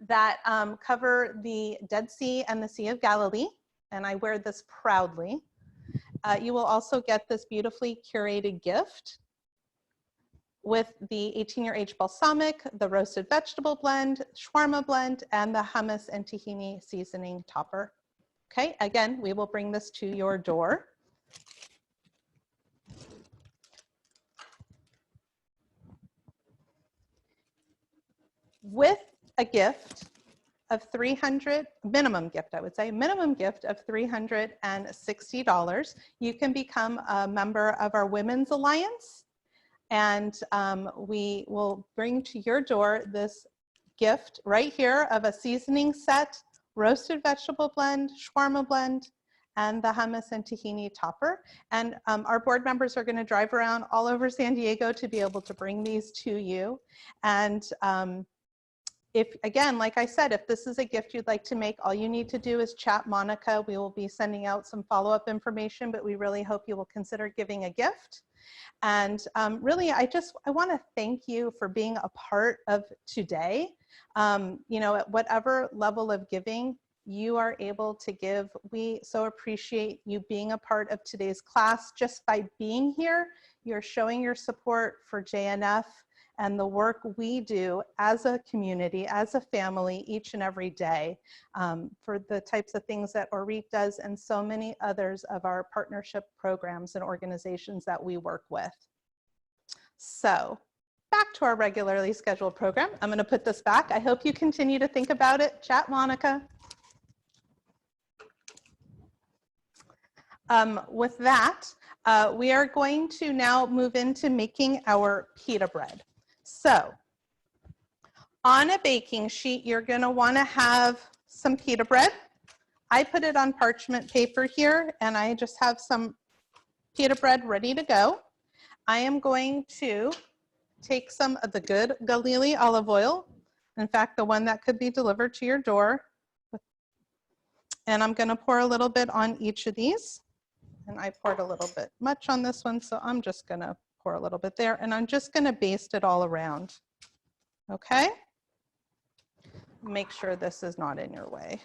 that cover the Dead Sea and the Sea of Galilee, and I wear this proudly. You will also get this beautifully curated gift with the 18-year age balsamic, the roasted vegetable blend, shawarma blend, and the hummus and tahini seasoning topper. Okay, again, we will bring this to your door. With a gift of minimum gift, I would say, minimum gift of $360, you can become a member of our Women's Alliance. And we will bring to your door this gift right here of a seasoning set, roasted vegetable blend, shawarma blend, and the hummus and tahini topper. And our board members are going to drive around all over San Diego to be able to bring these to you. And if, again, like I said, if this is a gift you'd like to make, all you need to do is chat Monica. We will be sending out some follow-up information, but we really hope you will consider giving a gift. And really, I want to thank you for being a part of today. You know, at whatever level of giving you are able to give, we so appreciate you being a part of today's class. Just by being here, you're showing your support for JNF and the work we do as a community, as a family, each and every day, for the types of things that Orit does and so many others of our partnership programs and organizations that we work with. So back to our regularly scheduled program. I'm gonna put this back. I hope you continue to think about it. Chat Monica. With that, we are going to now move into making our pita bread. So on a baking sheet, you're going to want to have some pita bread. I put it on parchment paper here, and I just have some pita bread ready to go. I am going to take some of the good Galili olive oil, in fact, the one that could be delivered to your door, and I'm going to pour a little bit on each of these. And I poured a little bit much on this one, so I'm just going to pour a little bit there, and I'm just going to baste it all around. Okay? Make sure this is not in your way.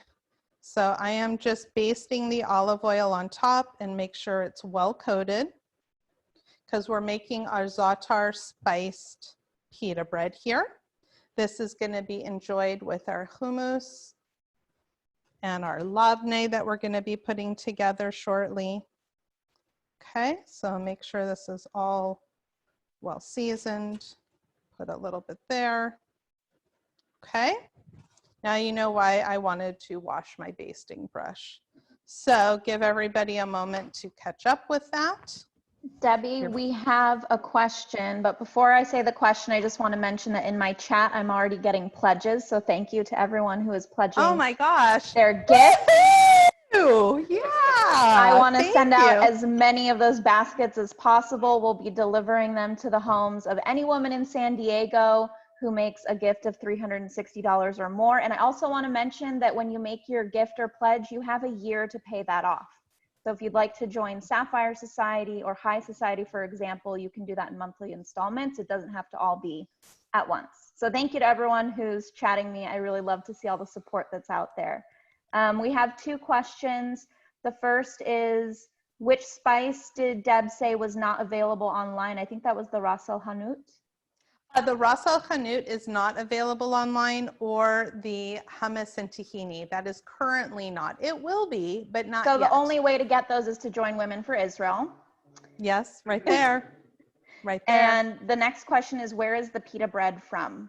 So I am just basting the olive oil on top and make sure it's well coated, because we're making our za'atar spiced pita bread here. This is going to be enjoyed with our hummus and our labneh that we're going to be putting together shortly. Okay, so make sure this is all well seasoned. Put a little bit there. Okay, now you know why I wanted to wash my basting brush. So give everybody a moment to catch up with that. Debbie, we have a question, but before I say the question, I just want to mention that in my chat, I'm already getting pledges. So thank you to everyone who is pledging. Oh my gosh. Their gifts. Yeah. I want to send out you. as many of those baskets as possible. We'll be delivering them to the homes of any woman in San Diego who makes a gift of $360 or more. And I also want to mention that when you make your gift or pledge, you have a year to pay that off. So if you'd like to join Sapphire Society or High Society, for example, you can do that in monthly installments. It doesn't have to all be at once. So thank you to everyone who's chatting me. I really love to see all the support that's out there. We have two questions. The first is, which spice did Deb say was not available online? I think that was the Ras El Hanout. The Ras El Hanout is not available online, or the hummus and tahini. That is currently not. It will be, but not yet. So the only way to get those is to join Women for Israel. Yes, right there. Right there. And the next question is, where is the pita bread from?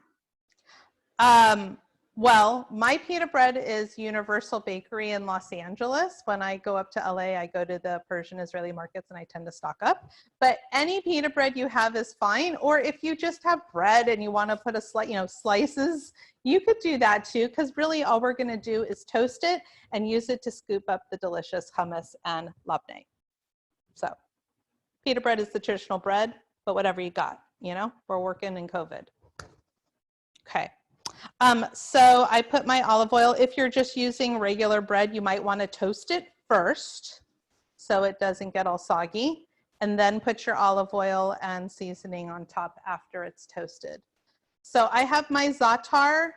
Well, my pita bread is Universal Bakery in Los Angeles. When I go up to LA, I go to the Persian Israeli markets and I tend to stock up. But any pita bread you have is fine. Or if you just have bread and you want to put slices, you could do that too, because really all we're going to do is toast it and use it to scoop up the delicious hummus and labneh. So pita bread is the traditional bread, but whatever you got, you know, we're working in COVID. Okay. So I put my olive oil. If you're just using regular bread, you might want to toast it first so it doesn't get all soggy, and then put your olive oil and seasoning on top after it's toasted. So I have my za'atar.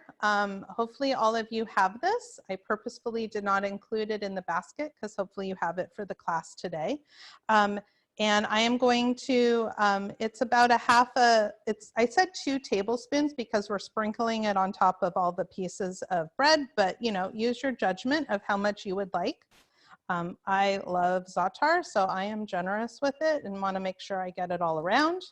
Hopefully all of you have this. I purposefully did not include it in the basket because hopefully you have it for the class today. And I am going to, it's about I said 2 tablespoons because we're sprinkling it on top of all the pieces of bread, but you know, use your judgment of how much you would like. I love za'atar, so I am generous with it and want to make sure I get it all around.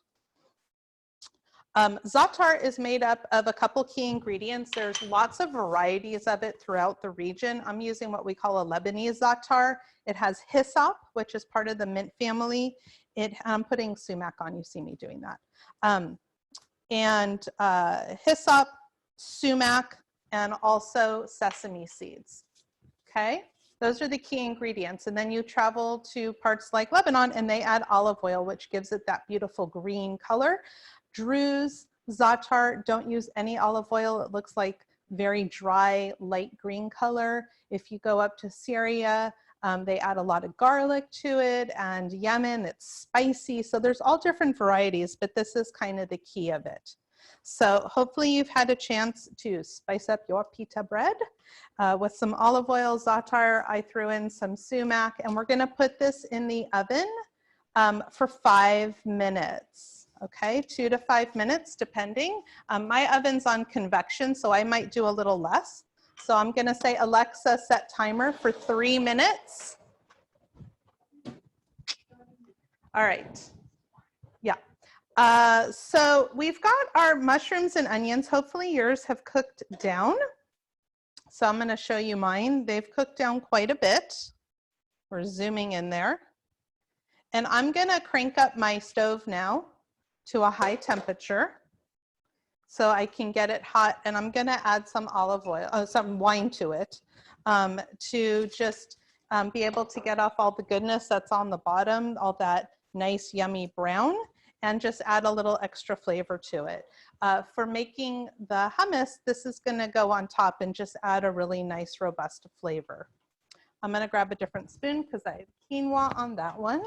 Za'atar is made up of a couple key ingredients. There's lots of varieties of it throughout the region. I'm using what we call a Lebanese za'atar. It has hyssop, which is part of the mint family. I'm putting sumac on, you see me doing that. Hyssop, sumac, and also sesame seeds, okay? Those are the key ingredients. And then you travel to parts like Lebanon and they add olive oil, which gives it that beautiful green color. Druze, za'atar, don't use any olive oil. It looks like very dry, light green color. If you go up to Syria, they add a lot of garlic to it, and Yemen, it's spicy. So there's all different varieties, but this is kind of the key of it. So hopefully you've had a chance to spice up your pita bread with some olive oil, za'atar. I threw in some sumac, and we're gonna put this in the oven for 5 minutes. Okay, 2 to 5 minutes, depending. My oven's on convection, so I might do a little less. So I'm gonna say, Alexa, set timer for 3 minutes. All right, yeah. So we've got our mushrooms and onions. Hopefully yours have cooked down. So I'm gonna show you mine. They've cooked down quite a bit. We're zooming in there. And I'm gonna crank up my stove now to a high temperature so I can get it hot, and I'm gonna add some olive oil, some wine to it to just be able to get off all the goodness that's on the bottom, all that nice yummy brown, and just add a little extra flavor to it. For making the hummus, this is gonna go on top and just add a really nice robust flavor. I'm gonna grab a different spoon because I have quinoa on that one,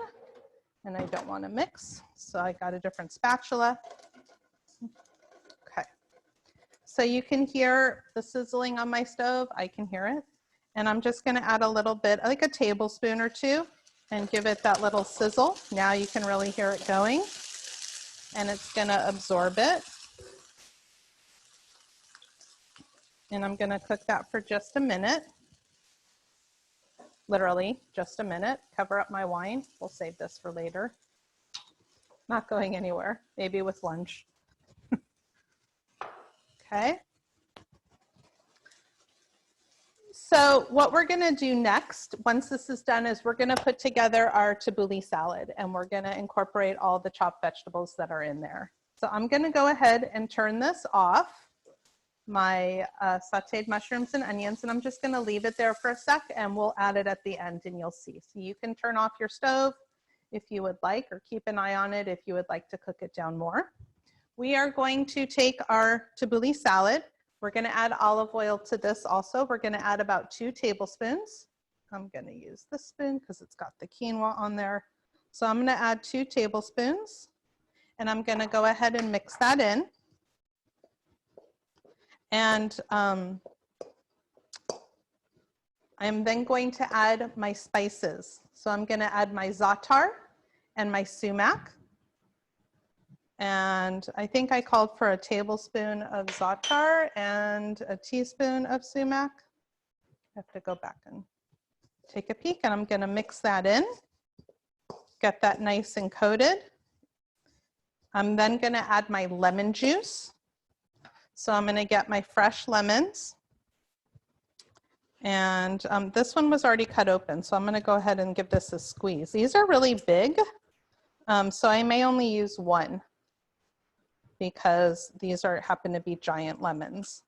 and I don't want to mix, so I got a different spatula. Okay, so you can hear the sizzling on my stove. I can hear it, and I'm just going to add a little bit, like a tablespoon or 2, and give it that little sizzle. Now you can really hear it going, and it's going to absorb it. And I'm going to cook that for just a minute. Literally just a minute. Cover up my wine. We'll save this for later. Not going anywhere, maybe with lunch. Okay. So what we're gonna do next, once this is done, is we're gonna put together our tabbouleh salad, and we're gonna incorporate all the chopped vegetables that are in there. So I'm gonna go ahead and turn this off, my sauteed mushrooms and onions, and I'm just gonna leave it there for a sec, and we'll add it at the end and you'll see. So you can turn off your stove if you would like, or keep an eye on it if you would like to cook it down more. We are going to take our tabbouleh salad. We're gonna add olive oil to this also. We're gonna add about 2 tablespoons. I'm gonna use this spoon because it's got the quinoa on there. So I'm gonna add 2 tablespoons, and I'm gonna go ahead and mix that in. And I'm then going to add my spices. So I'm gonna add my za'atar and my sumac. And I think I called for a tablespoon of za'atar and a teaspoon of sumac. I have to go back and take a peek, and I'm gonna mix that in, get that nice and coated. I'm then gonna add my lemon juice. So I'm gonna get my fresh lemons. And this one was already cut open, so I'm gonna go ahead and give this a squeeze. These are really big, so I may only use 1 because these happen to be giant lemons.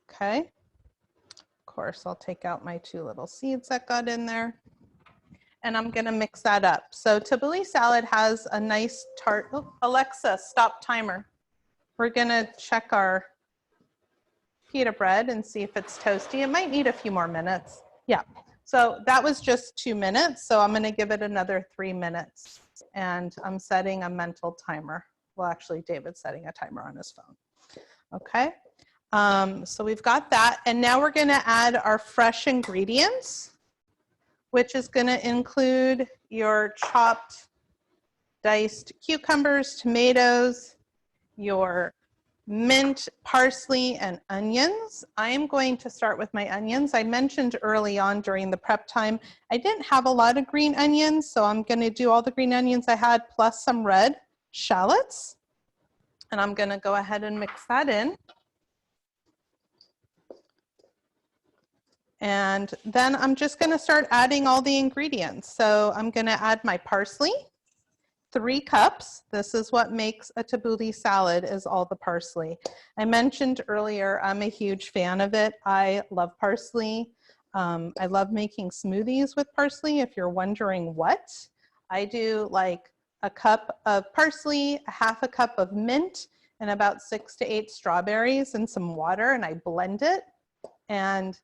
Okay, of course I'll take out my 2 little seeds that got in there. and I'm gonna mix that up. So tabbouleh salad has a nice tart. Oh, Alexa, stop timer. We're gonna check our pita bread and see if it's toasty. It might need a few more minutes. Yeah, so that was just 2 minutes. So I'm gonna give it another 3 minutes, and I'm setting a mental timer. Well, actually David's setting a timer on his phone. Okay, so we've got that. And now we're gonna add our fresh ingredients, which is gonna include your chopped, diced cucumbers, tomatoes, your mint, parsley, and onions. I am going to start with my onions. I mentioned early on during the prep time, I didn't have a lot of green onions, so I'm gonna do all the green onions I had plus some red shallots. And I'm gonna go ahead and mix that in. And then I'm just gonna start adding all the ingredients. So I'm gonna add my parsley, 3 cups. This is what makes a tabbouleh salad, is all the parsley. I mentioned earlier, I'm a huge fan of it. I love parsley. I love making smoothies with parsley. If you're wondering what, I do like a cup of parsley, a half a cup of mint, and about 6 to 8 strawberries and some water, and I blend it. And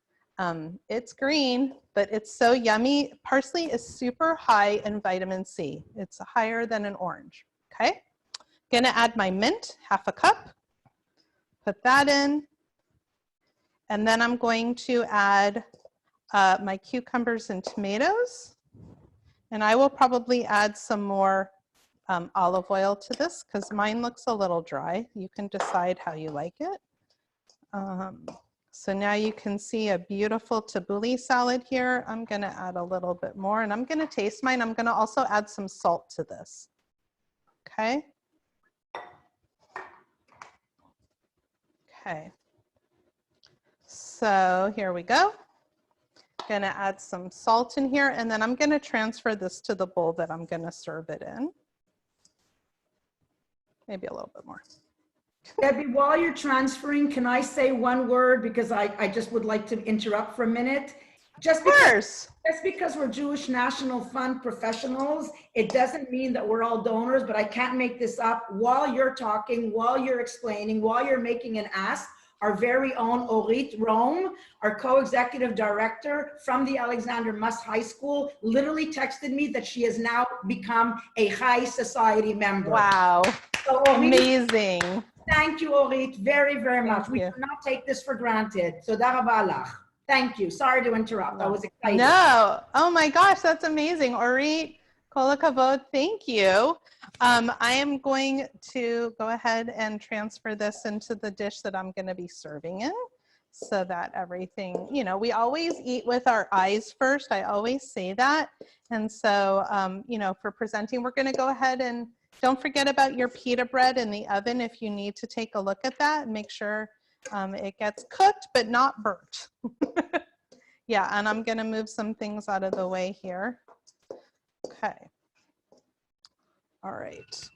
it's green, but it's so yummy. Parsley is super high in vitamin C. It's higher than an orange, okay? Gonna add my mint, half a cup. Put that in. And then I'm going to add my cucumbers and tomatoes. And I will probably add some more olive oil to this because mine looks a little dry. You can decide how you like it. So now you can see a beautiful tabbouleh salad here. I'm gonna add a little bit more and I'm gonna taste mine. I'm gonna also add some salt to this, okay? Okay, so here we go. Gonna add some salt in here and then I'm gonna transfer this to the bowl that I'm gonna serve it in. Maybe a little bit more. Debbie, while you're transferring, can I say one word? Because I just would like to interrupt for a minute. Just because we're Jewish National Fund professionals, it doesn't mean that we're all donors, but I can't make this up. While you're talking, while you're explaining, while you're making an ask, our very own Orit Rome, our co-executive director from the Alexander Muss High School, literally texted me that she has now become a high society member. Wow, so, Orit, amazing. Thank you, Orit, very, very much. Thank we you. do not take this for granted. So, darabalach. Thank you. Sorry to interrupt. I was excited. No, oh my gosh, that's amazing. Orit, kol hakavod, thank you. I am going to go ahead and transfer this into the dish that I'm going to be serving in so that everything, you know, we always eat with our eyes first. I always say that. And so, you know, for presenting, we're going to go ahead and don't forget about your pita bread in the oven if you need to take a look at that and make sure it gets cooked but not burnt. Yeah, and I'm going to move some things out of the way here. Okay. All right.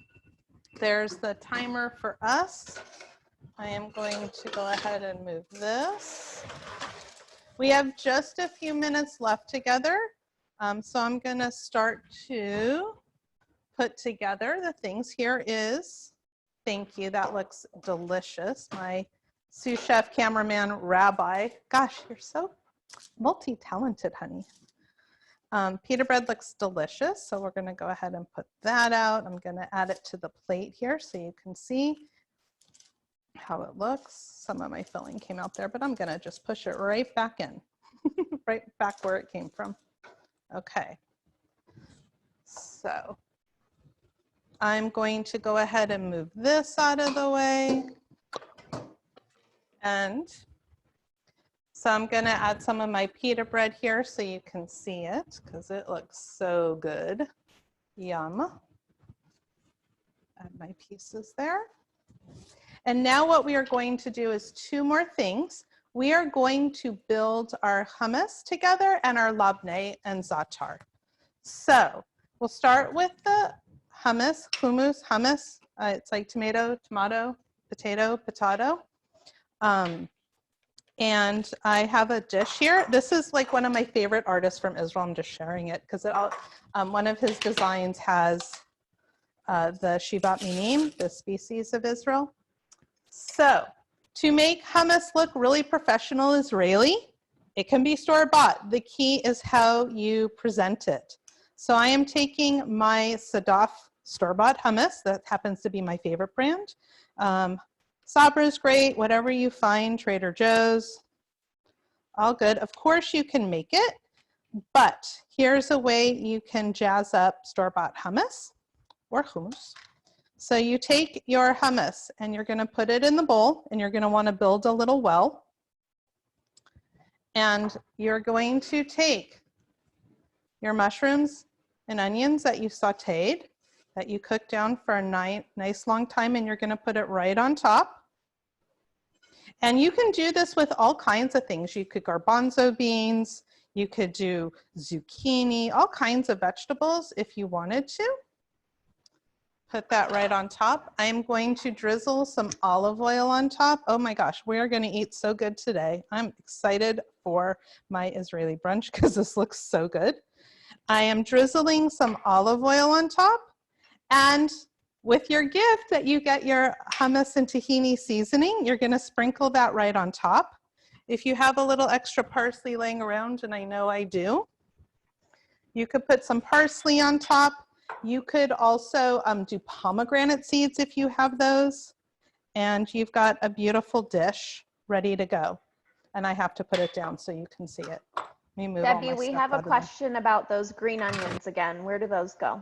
There's the timer for us. I am going to go ahead and move this. We have just a few minutes left together. So I'm going to start to put together the things. Here is, thank you, that looks delicious. My sous chef, cameraman, Rabbi. Gosh, you're so multi-talented, honey. Pita bread looks delicious, so we're gonna go ahead and put that out. I'm gonna add it to the plate here so you can see how it looks. Some of my filling came out there, but I'm gonna just push it right back in, right back where it came from. Okay, so I'm going to go ahead and move this out of the way. And so I'm gonna add some of my pita bread here so you can see it because it looks so good. Yum. Add my pieces there. And now what we are going to do is 2 more things. We are going to build our hummus together and our labneh and za'atar. So we'll start with the hummus, hummus. It's like tomato, potato. And I have a dish here. This is like one of my favorite artists from Israel. I'm just sharing it because one of his designs has the Shivat Minim, the species of Israel. So to make hummus look really professional Israeli, it can be store-bought. The key is how you present it. So I am taking my Sadaf store-bought hummus. That happens to be my favorite brand. Sabra is great, whatever you find, Trader Joe's, all good. Of course you can make it, but here's a way you can jazz up store-bought hummus or hummus. So you take your hummus and you're gonna put it in the bowl and you're gonna wanna build a little well. And you're going to take your mushrooms and onions that you sauteed, that you cooked down for a nice long time, and you're gonna put it right on top. And you can do this with all kinds of things. You could garbanzo beans, you could do zucchini, all kinds of vegetables if you wanted to. Put that right on top. I'm going to drizzle some olive oil on top. Oh my gosh, we are gonna eat so good today. I'm excited for my Israeli brunch because this looks so good. I am drizzling some olive oil on top, and with your gift that you get your hummus and tahini seasoning, you're gonna sprinkle that right on top. If you have a little extra parsley laying around, and I know I do, you could put some parsley on top. You could also do pomegranate seeds if you have those, and you've got a beautiful dish ready to go. And I have to put it down so you can see it. Let me move all Debbie, my we stuff have a out of there. question about those green onions again. Where do those go?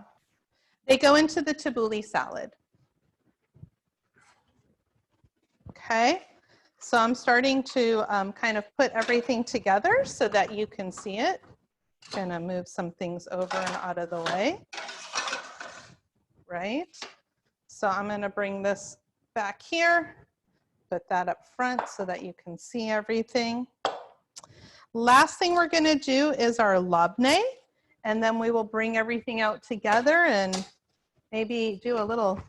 They go into the tabbouleh salad. Okay, so I'm starting to kind of put everything together so that you can see it. Gonna move some things over and out of the way. Right, so I'm gonna bring this back here, put that up front so that you can see everything. Last thing we're gonna do is our labneh, and then we will bring everything out together and maybe do a little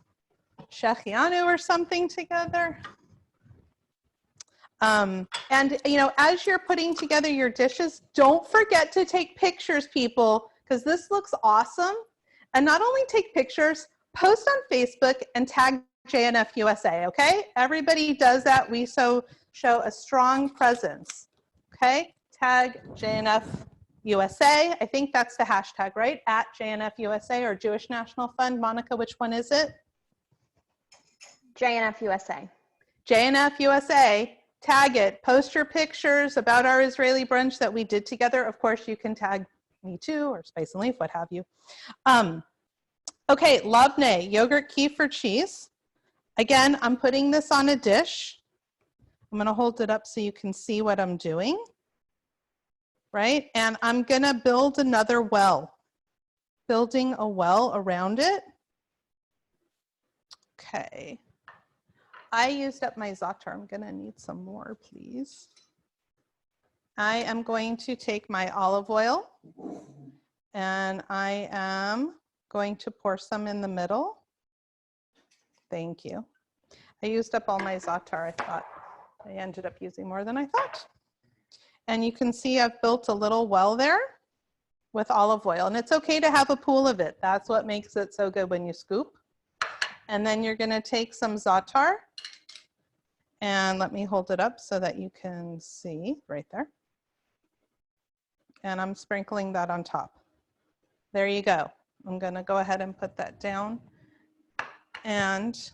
shechianu or something together. And you know, as you're putting together your dishes, don't forget to take pictures, people, because this looks awesome. And not only take pictures, post on Facebook and tag JNF USA, okay? Everybody does that. We show a strong presence, okay? Tag JNF USA. I think that's the hashtag, right? At JNF USA or Jewish National Fund. Monica, which one is it? JNF USA. JNF USA. Tag it. Post your pictures about our Israeli brunch that we did together. Of course, you can tag me too, or Spice and Leaf, what have you. Okay, labneh, yogurt, kefir, cheese. Again, I'm putting this on a dish. I'm gonna hold it up so you can see what I'm doing, right? And I'm gonna build another well, building a well around it. Okay. I used up my za'atar. I'm gonna need some more, please. I am going to take my olive oil and I am going to pour some in the middle. Thank you. I used up all my za'atar. I thought I ended up using more than I thought. And you can see I've built a little well there with olive oil, and it's okay to have a pool of it. That's what makes it so good when you scoop. And then you're gonna take some za'atar, and let me hold it up so that you can see right there. And I'm sprinkling that on top. There you go. I'm gonna go ahead and put that down. And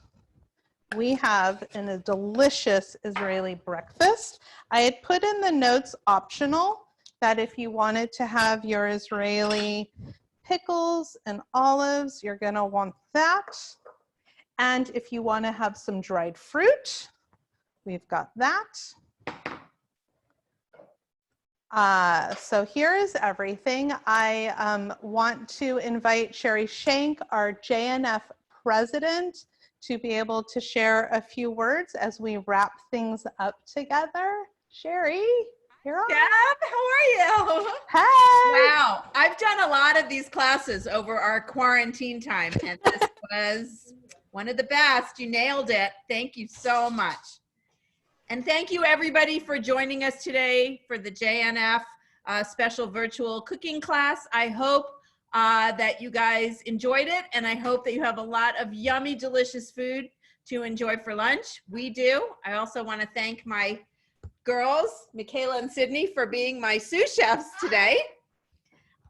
we have a delicious Israeli breakfast. I had put in the notes optional that if you wanted to have your Israeli pickles and olives, you're gonna want that. And if you wanna have some dried fruit, we've got that. So here is everything. I want to invite Sherry Shank, our JNF president, to be able to share a few words as we wrap things up together. Sherry, you're on. Deb, how are you? Hey. Wow, I've done a lot of these classes over our quarantine time, and this was one of the best. You nailed it. Thank you so much. And thank you everybody for joining us today for the JNF special virtual cooking class. I hope that you guys enjoyed it, and I hope that you have a lot of yummy, delicious food to enjoy for lunch. We do. I also want to thank my girls, Michaela and Sydney, for being my sous chefs today.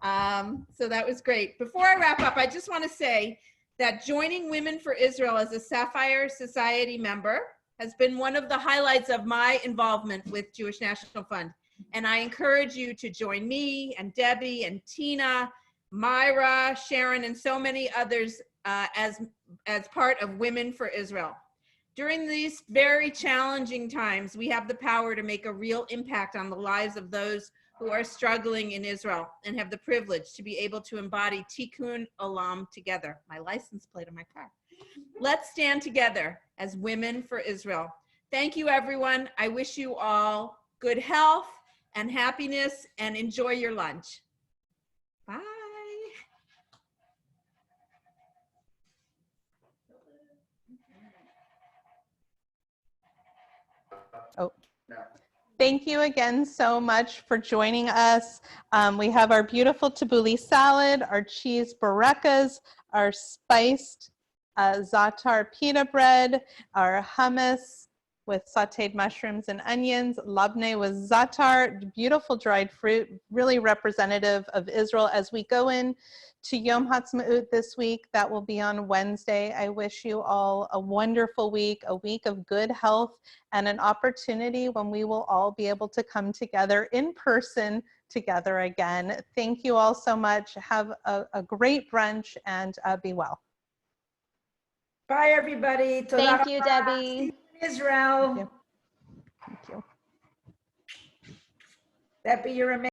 So that was great. Before I wrap up, I just want to say that joining Women for Israel as a Sapphire Society member has been one of the highlights of my involvement with Jewish National Fund. And I encourage you to join me and Debbie and Tina, Myra, Sharon, and so many others as part of Women for Israel. During these very challenging times, we have the power to make a real impact on the lives of those who are struggling in Israel and have the privilege to be able to embody Tikkun Olam together. My license plate on my car. Let's stand together as Women for Israel. Thank you, everyone. I wish you all good health and happiness, and enjoy your lunch. Bye. Oh. Thank you again so much for joining us. We have our beautiful tabbouleh salad, our cheese barekas, our spiced za'atar pita bread, our hummus with sauteed mushrooms and onions, labneh with za'atar, beautiful dried fruit, really representative of Israel. As we go in to Yom Ha'atzmaut this week, that will be on Wednesday. I wish you all a wonderful week, a week of good health, and an opportunity when we will all be able to come together in person together again. Thank you all so much. Have a great brunch, and be well. Bye, everybody. Thank you, See Debbie. you in Israel. Thank you. Debbie, you're amazing.